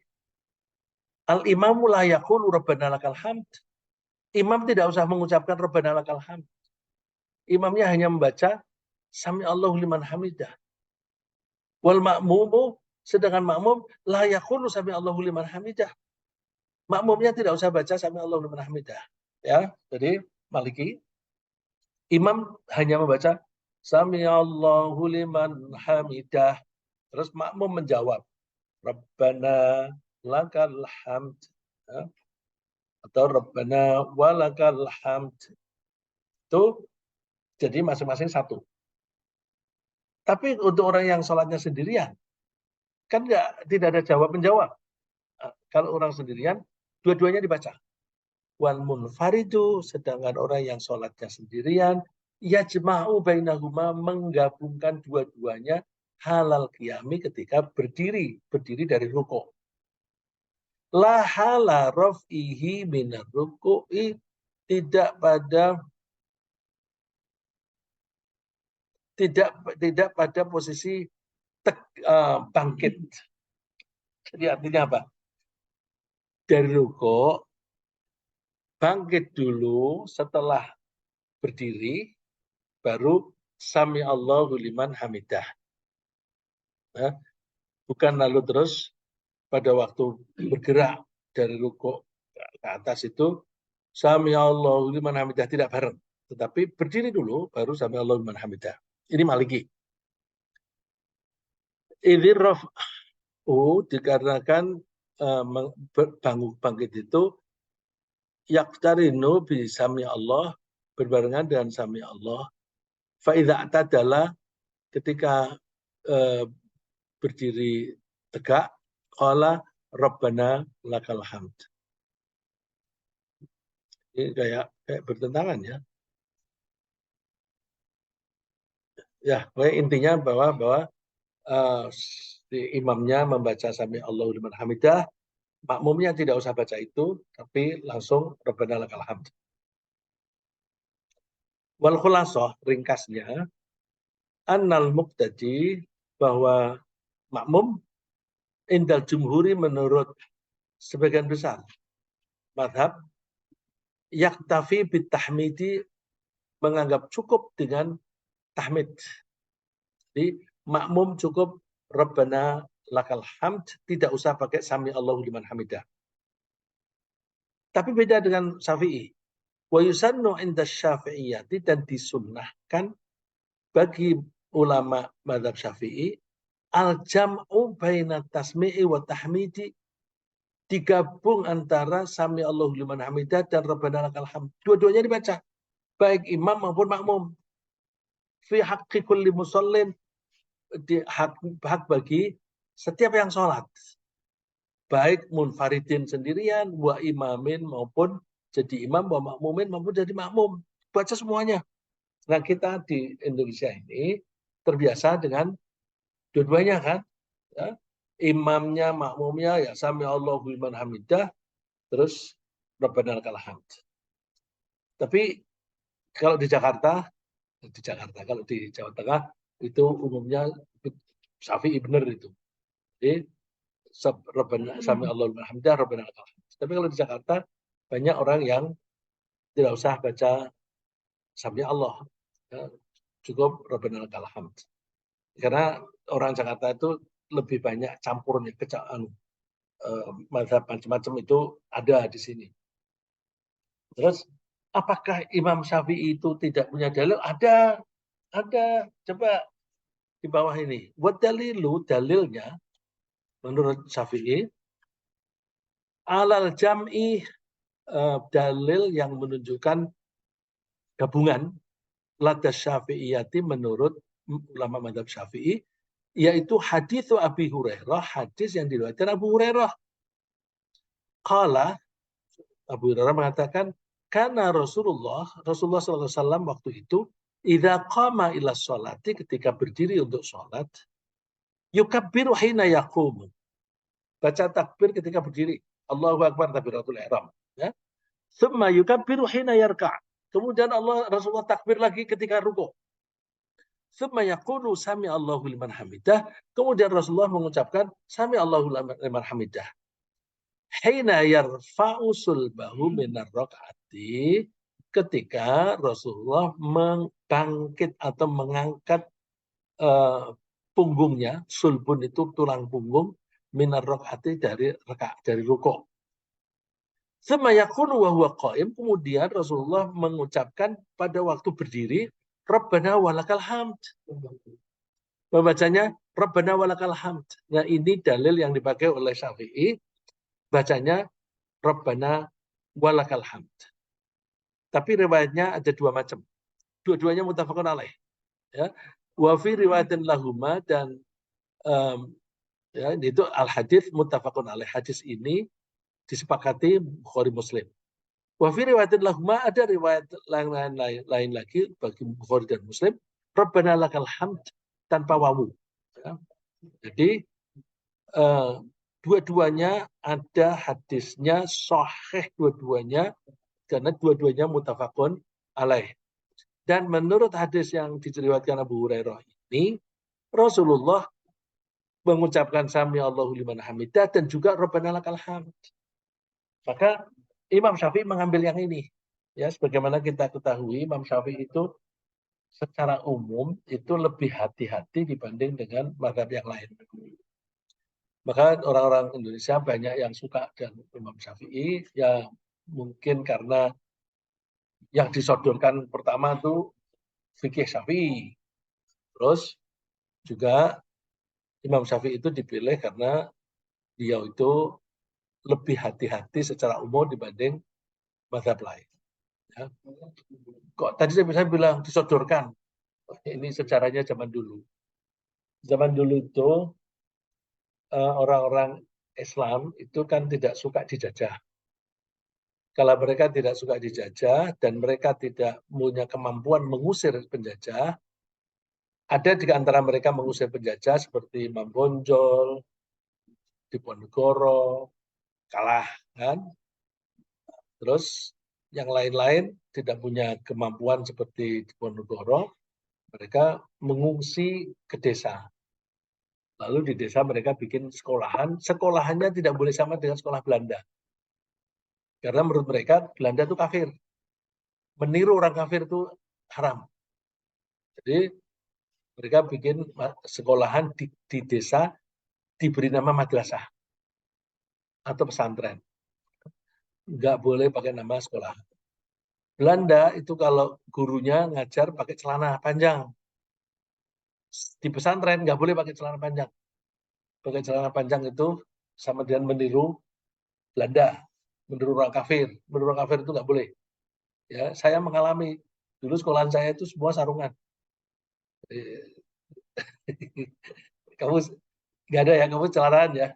al-imamu la yaqulu rabbana lakal hamd. Imam tidak usah mengucapkan rabbana lakal hamd. Imamnya hanya membaca sami Allahu liman hamidah. Wal ma'mumu, sedangkan makmum la yaqulu sami Allahu liman hamidah. Makmumnya tidak usah baca sami Allahu liman hamidah. Ya, jadi Maliki, imam hanya membaca sami Allahu liman hamidah. Terus makmum menjawab Rabbana lakal hamd. Ya. Atau Rabbana walakal hamd. Itu jadi masing-masing satu. Tapi untuk orang yang sholatnya sendirian, kan tidak ada jawab-menjawab. Kalau orang sendirian, dua-duanya dibaca. Wal munfaridu, sedangkan orang yang sholatnya sendirian, yajma'u bainahuma, menggabungkan dua-duanya halal qiyami ketika berdiri dari rukuk. La hala raf'ihi minar ruku'i, tidak pada posisi bangkit. Jadi artinya apa? Dari rukuk bangkit dulu, setelah berdiri baru sami Allahu liman hamidah. Nah, bukan lalu terus pada waktu bergerak dari rukuk ke atas itu sami Allahu liman hamidah, tidak bareng, tetapi berdiri dulu baru sami Allahu liman hamidah. Ini Maliki. Idzir raf'u dikarenakan bangkit itu yaqtarinu bi sami Allah, berbarengan dengan sami Allah. Fa idza atadala, ketika berdiri tegak, qala rabbana lakal hamd. Ini kayak bertentangan ya. Ya, intinya bahwa imamnya membaca sami Allahu liman hamidah, makmumnya tidak usah baca itu, tapi langsung rabbana lakal hamd. Wal khulasah, ringkasnya, annal muqtadi, bahwa makmum indal jumhuri, menurut sebagian besar mazhab, yaktafi bitahmidi, menganggap cukup dengan tahmid. Jadi makmum cukup rabbana lakal hamd, tidak usah pakai sami Allahu liman hamidah. Tapi beda dengan Syafi'i. Wa yusannu inda Syafi'iyyati, dan disunnahkan bagi ulama mazhab Syafi'i, al-jam'u baina tasmi'i wa tahmidi, digabung antara sami Allahu liman hamidah dan rabbana lakal hamd. Dua-duanya dibaca, baik imam maupun makmum. Fi haqqi kulli musallin, di hak bagi setiap yang sholat, baik munfaridin sendirian, wa imamin, maupun jadi imam, wa makmumin, maupun jadi makmum. Baca semuanya. Nah, kita di Indonesia ini terbiasa dengan dua-duanya kan. Ya. Imamnya, makmumnya, ya sami Allahu liman hamidah, terus rabbana lakal hamd. Tapi kalau di Jakarta, kalau di Jawa Tengah itu umumnya Syafi'i benar itu. Jadi rabbana sami Allahu liman hamidah, rabbana lakal hamd. Tapi kalau di Jakarta banyak orang yang tidak usah baca sami Allah, ya, cukup rabbana lakal hamd. Karena orang Jakarta itu lebih banyak campurnya, mazhab macam-macam itu ada di sini. Terus apakah Imam Syafi'i itu tidak punya dalil? Ada. Coba di bawah ini. Buat dalilnya menurut Syafi'i, alal jam'i, dalil yang menunjukkan gabungan lada Syafi'iyati, menurut ulama mazhab Syafi'i, yaitu hadis Abi Hurairah, hadis yang diriwayatkan Abu Hurairah. Qala, Abu Hurairah mengatakan, karena Rasulullah SAW waktu itu, idza qama ila sholati, ketika berdiri untuk sholat, yukabbiru hina yaqum, baca takbir ketika berdiri, Allahu Akbar, takbiratul ihram, ya. Tsumma yukabbiru hina yarka', kemudian Rasulullah takbir lagi ketika rukuk. Tsumma yaqulu sami Allahu liman hamidah, kemudian Rasulullah mengucapkan sami Allahu liman hamidah. Hina yarfa'u sulbahu minar rakaati, ketika Rasulullah membangkit atau mengangkat punggungnya, sulbun itu tulang punggung, minar rakaati, dari rukuk. Tsumma yaqulu wa huwa qa'im, kemudian Rasulullah mengucapkan pada waktu berdiri, Rabbana walakal hamd. Membacanya Rabbana walakal hamd. Nah, ini dalil yang dipakai oleh Syafi'i, bacanya Rabbana walakal hamd. Tapi riwayatnya ada dua macam. Dua-duanya muttafaqun alaih. Ya. Wa fi riwayatin lahuma, dan ya, itu al-hadits muttafaqun alaih. Hadis ini disepakati Bukhari Muslim. Wa fi riwayatin lahuma, ada riwayat lain lagi bagi Bukhari dan Muslim, Rabbana lakal hamd, tanpa wawu. Ya. Jadi dua-duanya ada hadisnya sahih dua-duanya karena dua-duanya mutafakun alaih. Dan menurut hadis yang diriwayatkan Abu Hurairah ini, Rasulullah mengucapkan sami Allahu liman hamidah dan juga Rabbana lakal hamd. Maka Imam Syafi'i mengambil yang ini. Ya, sebagaimana kita ketahui Imam Syafi'i itu secara umum itu lebih hati-hati dibanding dengan mazhab yang lain. Maka orang-orang Indonesia banyak yang suka dengan Imam Syafi'i, ya mungkin karena yang disodorkan pertama itu fikih Syafi'i. Terus juga Imam Syafi'i itu dipilih karena dia itu lebih hati-hati secara umum dibanding mazhab lain. Ya. Kok tadi saya bilang disodorkan? Ini sejarahnya zaman dulu. Zaman dulu itu orang-orang Islam itu kan tidak suka dijajah. Kalau mereka tidak suka dijajah dan mereka tidak punya kemampuan mengusir penjajah, ada di antara mereka mengusir penjajah seperti Imam Bonjol, Diponegoro, kalah kan. Terus yang lain-lain tidak punya kemampuan seperti Diponegoro, mereka mengungsi ke desa. Lalu di desa mereka bikin sekolahan, sekolahannya tidak boleh sama dengan sekolah Belanda. Karena menurut mereka Belanda itu kafir. Meniru orang kafir itu haram. Jadi mereka bikin sekolahan di desa diberi nama madrasah atau pesantren. Nggak boleh pakai nama sekolah. Belanda itu kalau gurunya ngajar pakai celana panjang. Di pesantren nggak boleh pakai celana panjang. Pakai celana panjang itu sama dengan meniru Belanda, meniru orang kafir. Meniru orang kafir itu nggak boleh. Ya, saya mengalami dulu sekolahan saya itu semua sarungan. Kamu nggak ada ya, kamu celanaan ya.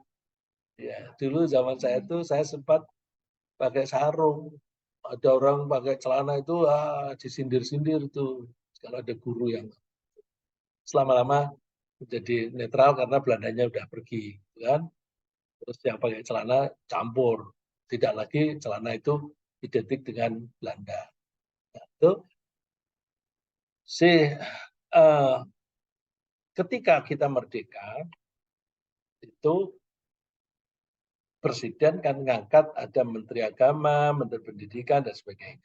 Ya, dulu zaman saya itu saya sempat pakai sarung. Ada orang pakai celana itu disindir-sindir tuh. Kalau ada guru yang selama-lama menjadi netral karena Belandanya udah pergi, kan? Terus yang pakai celana campur, tidak lagi celana itu identik dengan Belanda. Nah, itu ketika kita merdeka itu presiden kan ngangkat ada menteri agama, menteri pendidikan dan sebagainya.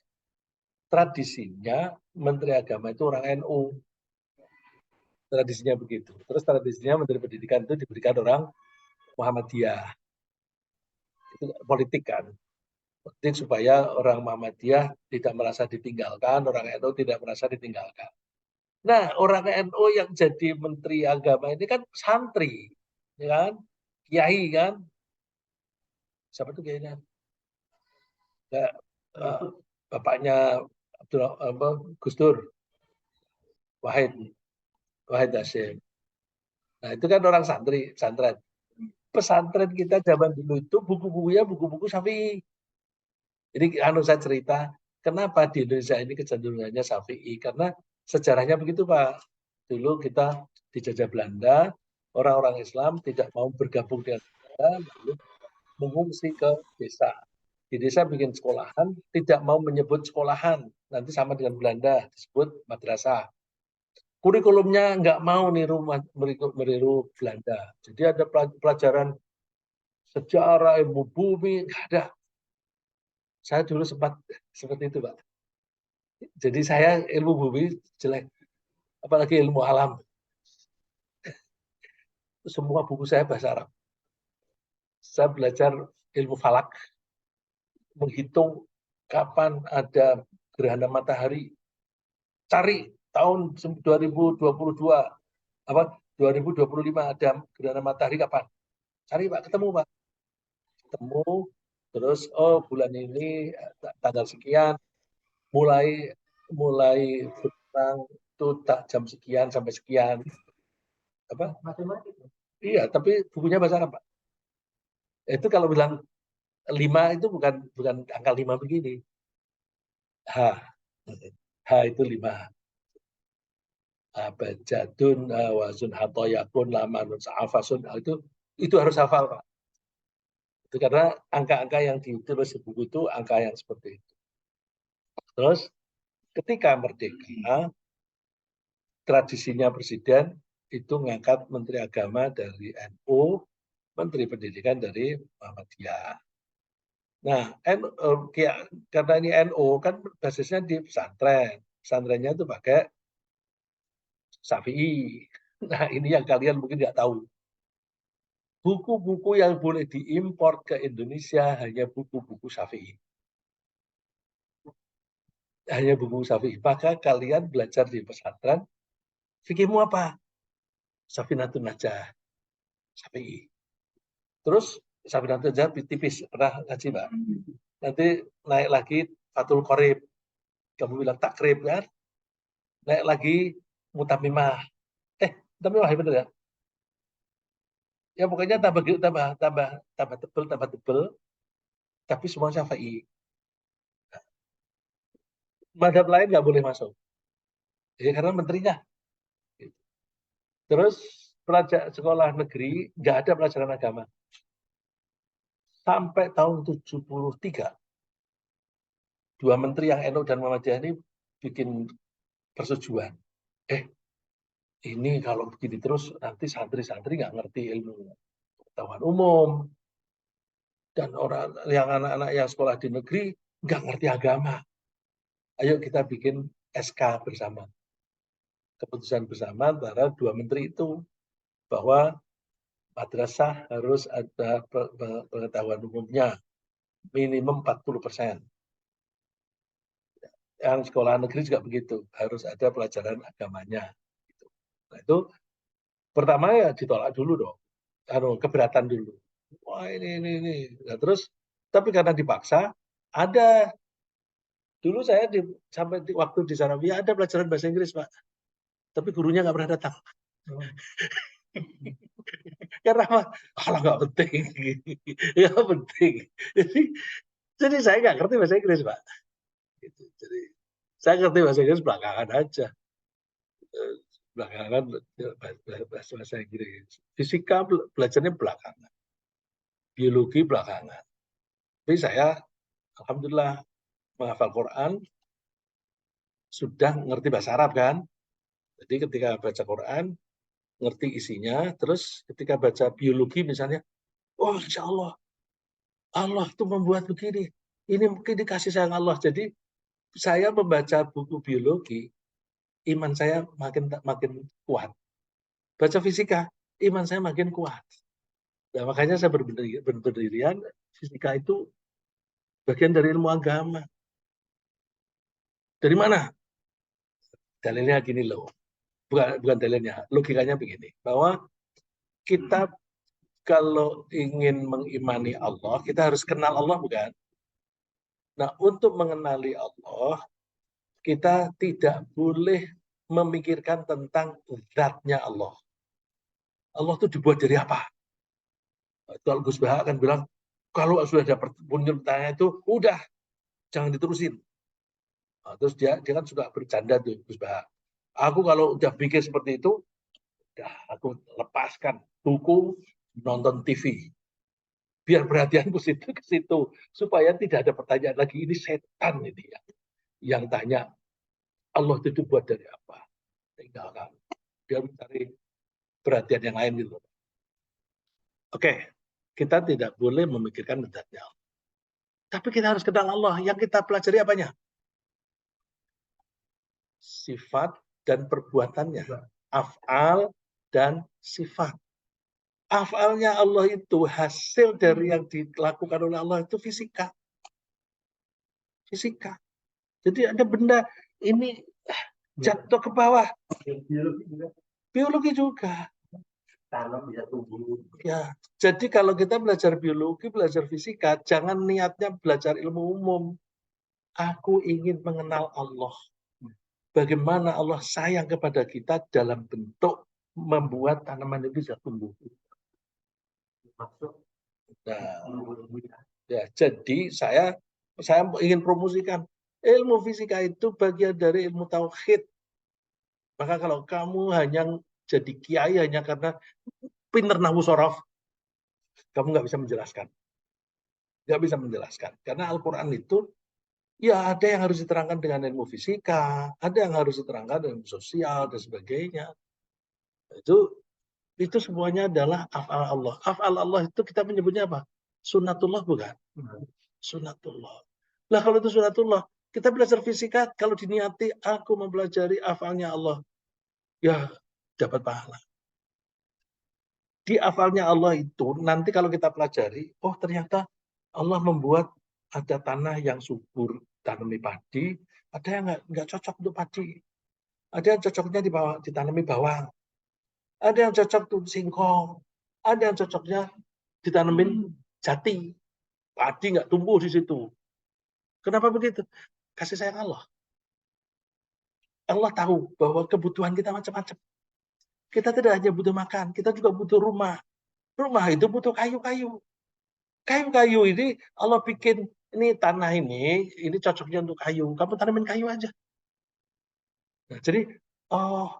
Tradisinya menteri agama itu orang NU. Tradisinya begitu. Terus tradisinya menteri pendidikan itu diberikan orang Muhammadiyah. Itu politik kan. Politik supaya orang Muhammadiyah tidak merasa ditinggalkan, orang NU tidak merasa ditinggalkan. Nah, orang NU yang jadi menteri agama ini kan santri, ya kan? Kiai kan? Siapa itu kiainya? Bapaknya Gus Dur, Wahid Hasyim. Nah, itu kan orang santri, pesantren. Pesantren kita zaman dulu itu buku-bukunya buku-buku Syafi'i. Jadi saya cerita, kenapa di Indonesia ini kecenderungannya Syafi'i? Karena sejarahnya begitu, Pak. Dulu kita dijajah Belanda, orang-orang Islam tidak mau bergabung dengan Belanda, lalu mengungsi ke desa. Di desa bikin sekolahan, tidak mau menyebut sekolahan, nanti sama dengan Belanda, disebut madrasah. Kurikulumnya nggak mau meniru Belanda. Jadi ada pelajaran sejarah, ilmu bumi, nggak ada. Saya dulu sempat seperti itu, Pak. Jadi saya ilmu bumi jelek, apalagi ilmu alam. Semua buku saya bahasa Arab. Saya belajar ilmu falak, menghitung kapan ada gerhana matahari. Cari tahun 2022, 2025 ada gerhana matahari kapan? Cari, Pak, ketemu, Pak. Ketemu, terus bulan ini tanggal sekian mulai berperang itu tak jam sekian sampai sekian. Apa? Matematik. Iya, tapi bukunya bahasa Arab, Pak. Itu kalau bilang 5 itu bukan angka 5 begini. H itu 5. Abjadun wasun hatoyakun lamanun sa'afasun, itu harus hafal, Pak. Itu karena angka-angka yang ditulis di buku itu angka yang seperti itu. Terus ketika merdeka, tradisinya presiden itu ngangkat Menteri Agama dari NU, Menteri Pendidikan dari Muhammadiyah. Nah, karena ini NU kan basisnya di pesantren. Pesantrennya itu pakai Syafi'i. Nah, ini yang kalian mungkin nggak tahu. Buku-buku yang boleh diimpor ke Indonesia hanya buku-buku Syafi'i. Hanya buku Syafi'i. Maka kalian belajar di pesantren, fikihmu apa? Safinatun Najah. Syafi'i. Terus Safinatun Najah tipis, pernah ngaji, Mbak? Nanti naik lagi Fathul Qorib. Kamu bilang takrib kan? Naik lagi Mutamimah. Mutamimah ya bener ya? Ya pokoknya tambah tebel, tapi semua Syafi'i. Madhab lain nggak boleh masuk. Ya, karena menterinya. Terus pelajar sekolah negeri nggak ada pelajaran agama. Sampai tahun 73, dua menteri yang NU dan Muhammadiyah ini bikin persetujuan. Ini kalau begini terus nanti santri-santri nggak ngerti ilmu pengetahuan umum. Dan orang yang anak-anak yang sekolah di negeri nggak ngerti agama. Ayo kita bikin SK bersama. Keputusan bersama antara dua menteri itu bahwa madrasah harus ada pengetahuan umumnya minimum 40%. Yang sekolah negeri juga begitu, harus ada pelajaran agamanya. Nah itu pertama ya ditolak dulu dong, keberatan dulu. Wah ini. Nah, terus tapi karena dipaksa, ada. Dulu saya sampai waktu di Sanawiyah ada pelajaran bahasa Inggris, Pak. Tapi gurunya nggak pernah datang. Karena kalau nggak penting, nggak penting. Jadi saya nggak ngerti bahasa Inggris, Pak. Jadi saya ngerti bahasa Inggris belakangan aja. Belakangan bahasa Inggris. Fisika belajarnya belakangan. Biologi belakangan. Tapi saya, alhamdulillah, menghafal Quran, sudah ngerti bahasa Arab kan. Jadi ketika baca Quran, ngerti isinya, terus ketika baca biologi misalnya, oh insya Allah, Allah tuh membuat begini. Ini mungkin dikasih sayang Allah. Jadi saya membaca buku biologi, iman saya makin kuat. Baca fisika, iman saya makin kuat. Nah, makanya saya berpendirian, fisika itu bagian dari ilmu agama. Dari mana? Dalilnya gini loh. Bukan dalilnya, logikanya begini. Bahwa kita kalau ingin mengimani Allah, kita harus kenal Allah, bukan? Nah, untuk mengenali Allah, kita tidak boleh memikirkan tentang zatnya Allah. Allah itu dibuat dari apa? Kalau Gus Baha akan bilang, kalau sudah dapat pertanyaan itu, udah, jangan diterusin. Nah, terus dia kan suka bercanda tuh Gus Baha. Aku kalau udah pikir seperti itu, udah aku lepaskan buku, nonton TV. Biar perhatianku ke situ supaya tidak ada pertanyaan lagi. Ini setan ini ya, yang tanya Allah itu dibuat dari apa? Tinggalkan. Dia mencari perhatian yang lain gitu. Oke, kita tidak boleh memikirkan zatnya. Tapi kita harus kenal Allah. Yang kita pelajari apanya? Sifat dan perbuatannya. Af'al dan sifat. Af'alnya Allah itu hasil dari yang dilakukan oleh Allah itu fisika. Fisika. Jadi ada benda ini jatuh ke bawah. Biologi juga. Tanam bisa tumbuh. Ya, jadi kalau kita belajar biologi, belajar fisika, jangan niatnya belajar ilmu umum. Aku ingin mengenal Allah. Bagaimana Allah sayang kepada kita dalam bentuk membuat tanaman itu bisa tumbuh. Nah, ya, jadi saya ingin promosikan ilmu fisika itu bagian dari ilmu tauhid. Maka kalau kamu hanya jadi kiai hanya karena pinter nahwu sorof, kamu nggak bisa menjelaskan. nggak bisa menjelaskan. Karena Al-Quran itu, ya ada yang harus diterangkan dengan ilmu fisika, ada yang harus diterangkan dengan sosial, dan sebagainya. Itu semuanya adalah af'al Allah. Af'al Allah itu kita menyebutnya apa? Sunnatullah bukan? Sunnatullah. Lah kalau itu sunnatullah, kita belajar fisika, kalau diniati aku mempelajari af'alnya Allah, ya dapat pahala. Di af'alnya Allah itu, nanti kalau kita pelajari, oh ternyata Allah membuat ada tanah yang subur, tanami padi, ada yang nggak cocok untuk padi. Ada yang cocoknya ditanami bawang. Ada yang cocok tuh singkong. Ada yang cocoknya ditanemin jati. Padi nggak tumbuh di situ. Kenapa begitu? Kasih sayang Allah. Allah tahu bahwa kebutuhan kita macam-macam. Kita tidak hanya butuh makan, kita juga butuh rumah. Rumah itu butuh kayu-kayu. Kayu-kayu ini Allah bikin, ini tanah ini cocoknya untuk kayu. Kamu tanamin kayu aja. Nah, jadi, oh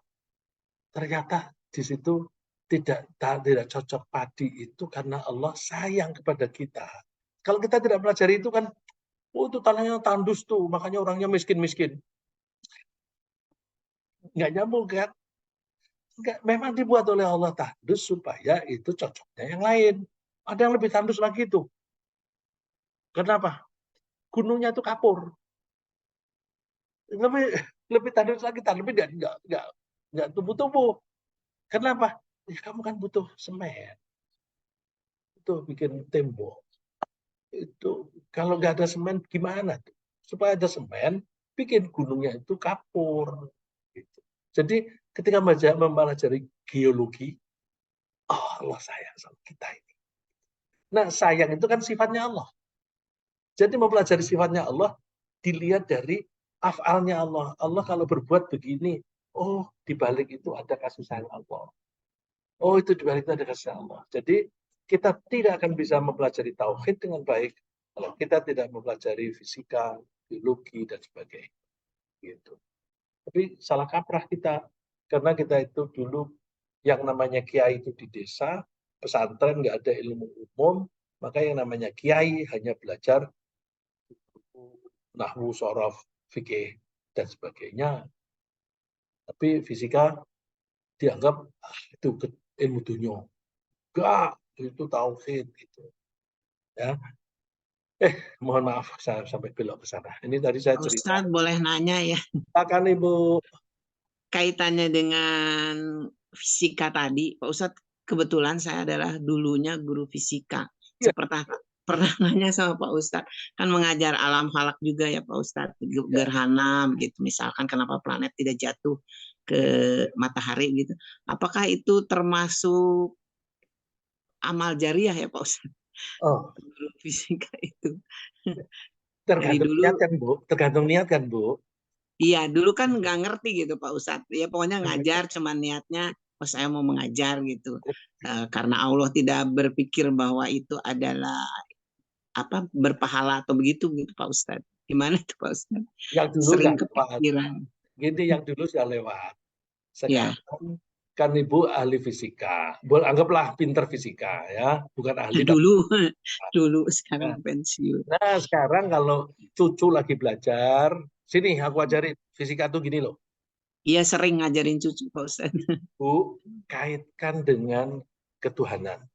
ternyata di situ tidak cocok padi itu karena Allah sayang kepada kita. Kalau kita tidak pelajari itu kan, oh itu tanahnya tandus tuh, makanya orangnya miskin-miskin. Nggak nyambung kan? Nggak, memang dibuat oleh Allah tandus supaya itu cocoknya yang lain. Ada yang lebih tandus lagi tuh. Kenapa? Gunungnya itu kapur. Lebih tandus lagi, tapi nggak tumbuh-tumbuh. Kenapa? Ya, kamu kan butuh semen. Itu bikin tembok. Itu kalau nggak ada semen gimana tuh? Supaya ada semen, bikin gunungnya itu kapur. Gitu. Jadi ketika mempelajari geologi, oh Allah sayang sama kita ini. Nah sayang itu kan sifatnya Allah. Jadi mempelajari sifatnya Allah dilihat dari af'alnya Allah. Allah kalau berbuat begini, oh dibalik itu ada kasih sayang Allah. Oh itu dibalik itu ada kasih sayang Allah. Jadi kita tidak akan bisa mempelajari tauhid dengan baik kalau kita tidak mempelajari fisika, biologi dan sebagainya. Gitu. Tapi salah kaprah kita karena kita itu dulu yang namanya kiai itu di desa, pesantren nggak ada ilmu umum, maka yang namanya kiai hanya belajar nahwu, sorof, fikih dan sebagainya. Tapi fisika dianggap itu ilmu dunia. Enggak, itu tauhid gitu. Ya. Mohon maaf saya sampai belok ke sana. Ini tadi saya cerita. Ustadz boleh nanya ya? Silakan Ibu. Kaitannya dengan fisika tadi, Pak Ustadz, kebetulan saya adalah dulunya guru fisika. Ya. Pernah nanya sama Pak Ustadz, kan mengajar alam falak juga ya Pak Ustadz, gerhana gitu, misalkan kenapa planet tidak jatuh ke matahari gitu. Apakah itu termasuk amal jariah ya Pak Ustadz? Oh, guru fisika itu. tergantung niat kan Bu, tergantung niat kan Bu. Iya, dulu kan nggak ngerti gitu Pak Ustadz. Ya pokoknya ngajar, cuman niatnya, oh saya mau mengajar gitu. Karena Allah tidak berpikir bahwa itu adalah apa berpahala atau begitu gitu Pak Ustadz. Gimana itu Pak Ustadz? Yang dulu Sering nggak kepikiran. Gini, yang dulu sudah lewat. Ya. Sekarang kan Ibu ahli fisika. Boleh anggaplah pinter fisika ya, bukan ahli. Dulu sekarang pensiun. Nah, sekarang kalau cucu lagi belajar, sini aku ajarin fisika tuh gini loh. Iya, sering ngajarin cucu Pak Ustadz. Bu, kaitkan dengan ketuhanan.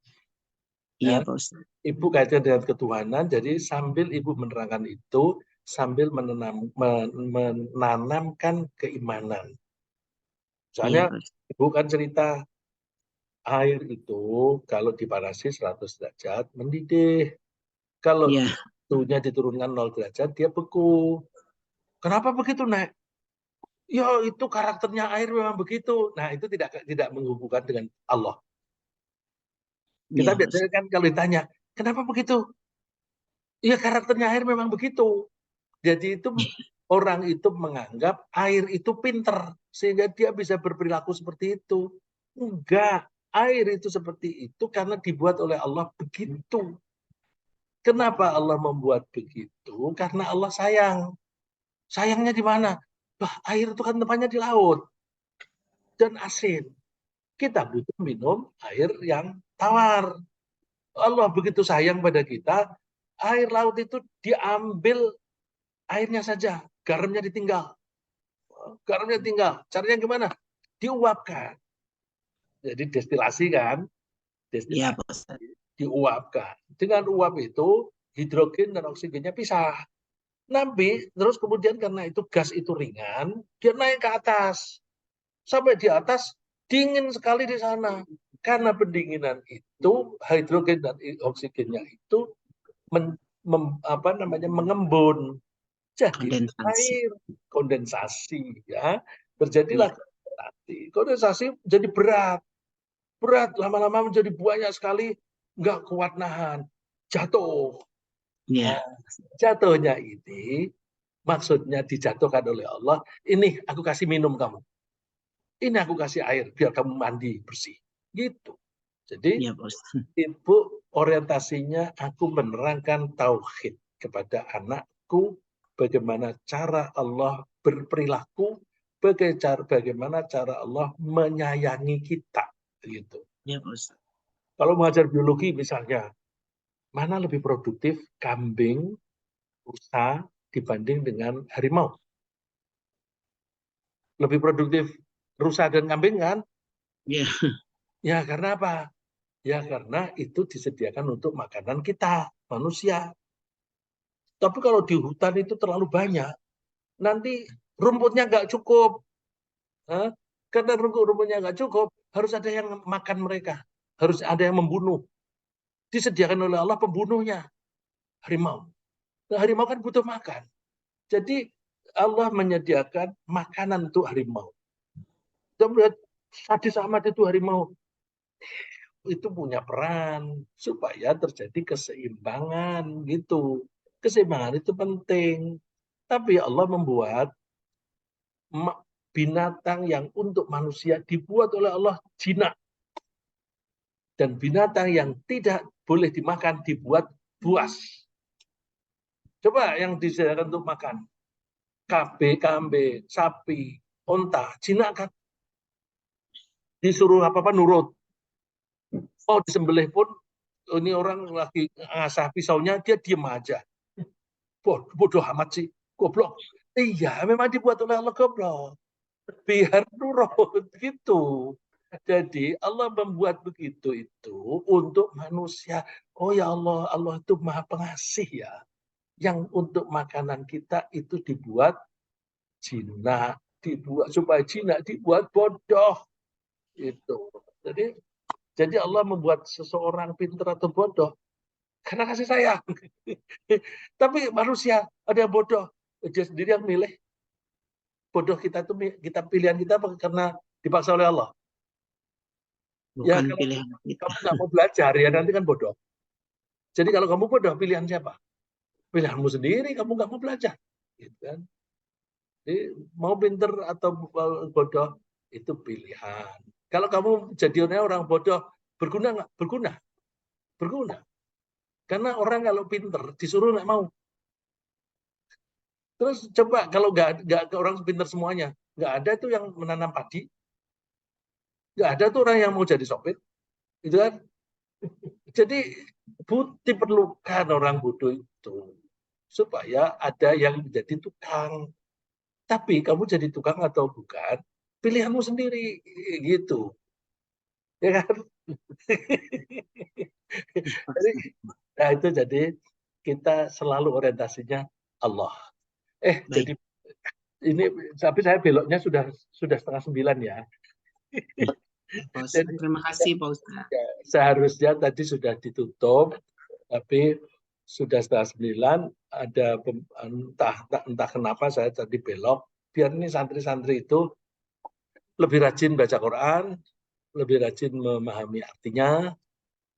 Iya Ya. Pak Ustadz. Ibu kaitkan dengan ketuhanan, jadi sambil Ibu menerangkan itu, sambil menanamkan keimanan. Soalnya Ibu kan cerita, air itu kalau dipanasi 100 derajat mendidih. Kalau suhunya diturunkan 0 derajat, dia beku. Kenapa begitu, Nek? Ya itu karakternya air memang begitu. Nah itu tidak menghubungkan dengan Allah. Kita biasanya kan kalau ditanya, kenapa begitu? Ya karakternya air memang begitu. Jadi itu orang itu menganggap air itu pinter sehingga dia bisa berperilaku seperti itu. Enggak, air itu seperti itu karena dibuat oleh Allah begitu. Kenapa Allah membuat begitu? Karena Allah sayang. Sayangnya di mana? Bah, air itu kan tempatnya di laut dan asin. Kita butuh minum air yang tawar. Allah begitu sayang pada kita, Air laut itu diambil airnya saja, garamnya ditinggal. Garamnya tinggal. Caranya gimana? Diuapkan. Jadi destilasi kan? Iya, Destilasi. Pak Ustadz. Diuapkan. Dengan uap itu hidrogen dan oksigennya pisah. Nanti terus kemudian karena itu gas itu ringan, dia naik ke atas. Sampai di atas dingin sekali di sana. Karena pendinginan itu hidrogen dan oksigennya itu mengembun. Jadi Kondensasi. air kondensasi ya. Terjadilah kondensasi. Kondensasi jadi berat. Berat lama-lama menjadi banyak sekali, nggak kuat nahan. Jatuh. Iya. Nah, jatuhnya ini maksudnya dijatuhkan oleh Allah, ini aku kasih minum kamu. Ini aku kasih air biar kamu mandi bersih. Gitu. Jadi Iya, Pak Ustadz. Ibu orientasinya aku menerangkan tauhid kepada anakku, bagaimana cara Allah berperilaku, bagaimana cara Allah menyayangi kita. Gitu. Iya, Pak Ustadz. Kalau mengajar biologi misalnya, mana lebih produktif kambing, rusa dibanding dengan harimau? Lebih produktif rusa dan kambing kan? Iya. Ya karena apa? Ya karena itu disediakan untuk makanan kita, manusia. Tapi kalau di hutan itu terlalu banyak, nanti rumputnya nggak cukup. Karena rumputnya nggak cukup, harus ada yang makan mereka. Harus ada yang membunuh. Disediakan oleh Allah pembunuhnya, harimau. Nah, harimau kan butuh makan. Jadi Allah menyediakan makanan untuk harimau. Kita melihat sadis amat itu harimau. Itu punya peran supaya terjadi keseimbangan gitu. Keseimbangan itu penting. Tapi Allah membuat binatang yang untuk manusia dibuat oleh Allah jinak. Dan binatang yang tidak boleh dimakan dibuat buas. Coba yang disediakan untuk makan. Kambing, sapi, onta, jinak kan. Disuruh apa-apa nurut. Mau disembelih pun, ini orang lagi ngasah pisaunya, dia diem aja. Bodoh amat sih, goblok. Iya, memang dibuat oleh Allah goblok. Biar nurut, gitu. Jadi Allah membuat begitu itu untuk manusia. Oh ya Allah, Allah itu maha pengasih ya. Yang untuk makanan kita itu dibuat jinak, dibuat supaya jinak, dibuat bodoh. Itu. Jadi Allah membuat seseorang pintar atau bodoh karena kasih sayang. Tapi manusia ada yang bodoh, dia sendiri yang milih. Bodoh kita itu kita pilihan kita karena dipaksa oleh Allah. Ya Bukan kalau pilihan kita. kamu nggak mau belajar ya nanti kan bodoh. Jadi kalau kamu bodoh pilihan siapa? Pilihanmu sendiri, kamu nggak mau belajar. Gitu kan? Jadi, mau pinter atau bodoh itu pilihan. Kalau kamu jadi orang bodoh berguna nggak? Berguna, berguna. Karena orang kalau pinter disuruh nggak mau. Terus coba kalau nggak orang pinter semuanya, nggak ada tuh yang menanam padi, nggak ada tuh orang yang mau jadi sopir, gitu kan? Jadi diperlukan orang bodoh itu supaya ada yang menjadi tukang. Tapi kamu jadi tukang atau bukan, pilihanmu sendiri, gitu, ya kan? Nah itu jadi kita selalu orientasinya Allah. Baik. Jadi ini tapi saya beloknya sudah 8:30 ya. Jadi, Terima kasih Pak Ustadz. ya, seharusnya tadi sudah ditutup, tapi sudah 8:30 ada entah kenapa saya tadi belok. Biar ini santri-santri itu lebih rajin baca Quran, lebih rajin memahami artinya,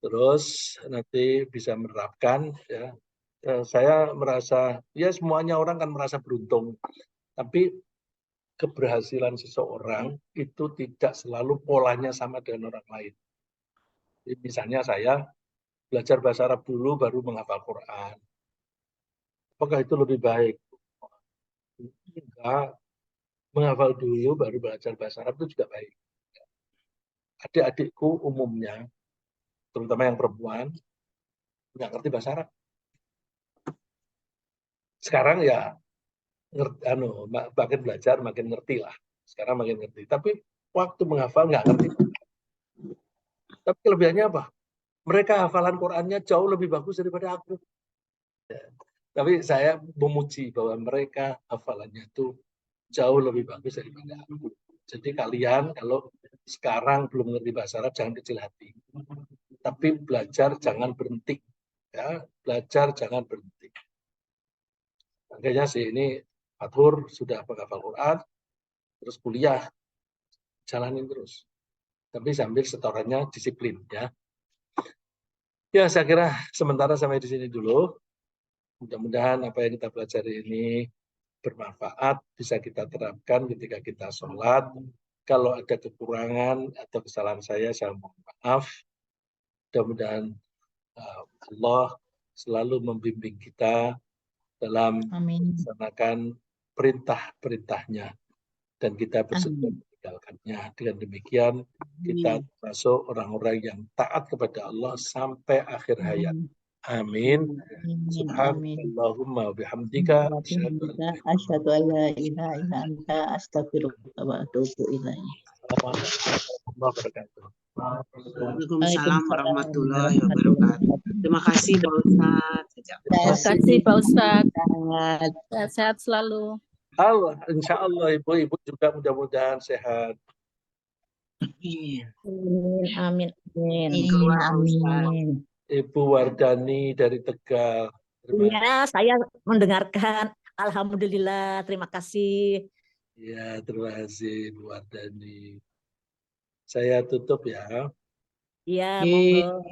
terus nanti bisa menerapkan. Ya. Saya merasa, ya semuanya orang kan merasa beruntung, tapi keberhasilan seseorang itu tidak selalu polanya sama dengan orang lain. Jadi misalnya saya belajar bahasa Arab dulu baru menghafal Quran. Apakah itu lebih baik? Enggak. Menghafal dulu baru belajar bahasa Arab itu juga baik. Adik-adikku umumnya, terutama yang perempuan, nggak ngerti bahasa Arab. Sekarang ya makin belajar makin ngerti lah. Sekarang makin ngerti. Tapi waktu menghafal nggak ngerti. Tapi kelebihannya apa? Mereka hafalan Qurannya jauh lebih bagus daripada aku. Ya. Tapi saya memuji bahwa mereka hafalannya itu jauh lebih bagus daripada aku. Jadi kalian kalau sekarang belum ngerti bahasa Arab jangan kecil hati. Tapi belajar jangan berhenti. Ya, belajar jangan berhenti. Makanya sih ini Fathur sudah menghafal Quran, terus kuliah, jalanin terus. Tapi sambil setorannya disiplin ya. Ya saya kira sementara sampai di sini dulu. Mudah-mudahan apa yang kita pelajari ini bermanfaat, bisa kita terapkan ketika kita sholat. Kalau ada kekurangan atau kesalahan saya mohon maaf. Mudah-mudahan Allah selalu membimbing kita dalam melaksanakan perintah-perintahnya dan kita bersedia meninggalkannya. Dengan demikian kita masuk orang-orang yang taat kepada Allah sampai akhir hayat. Amin. Subhanallahumma bihamdika asyhadu an la ilaha illa anta astaghfiruka wa atubu ilaik. Waalaikumsalam warahmatullahi wabarakatuh. Terima kasih Pak Ustadz. Terima kasih Pak Ustadz. Sehat selalu. Allah, insya Allah ibu-ibu juga mudah-mudahan sehat. Amin. Amin. Ibu Wardani dari Tegal. Iya, saya mendengarkan. Alhamdulillah, terima kasih. Ya, terima kasih Bu Wardani. Saya tutup ya. Iya, monggo.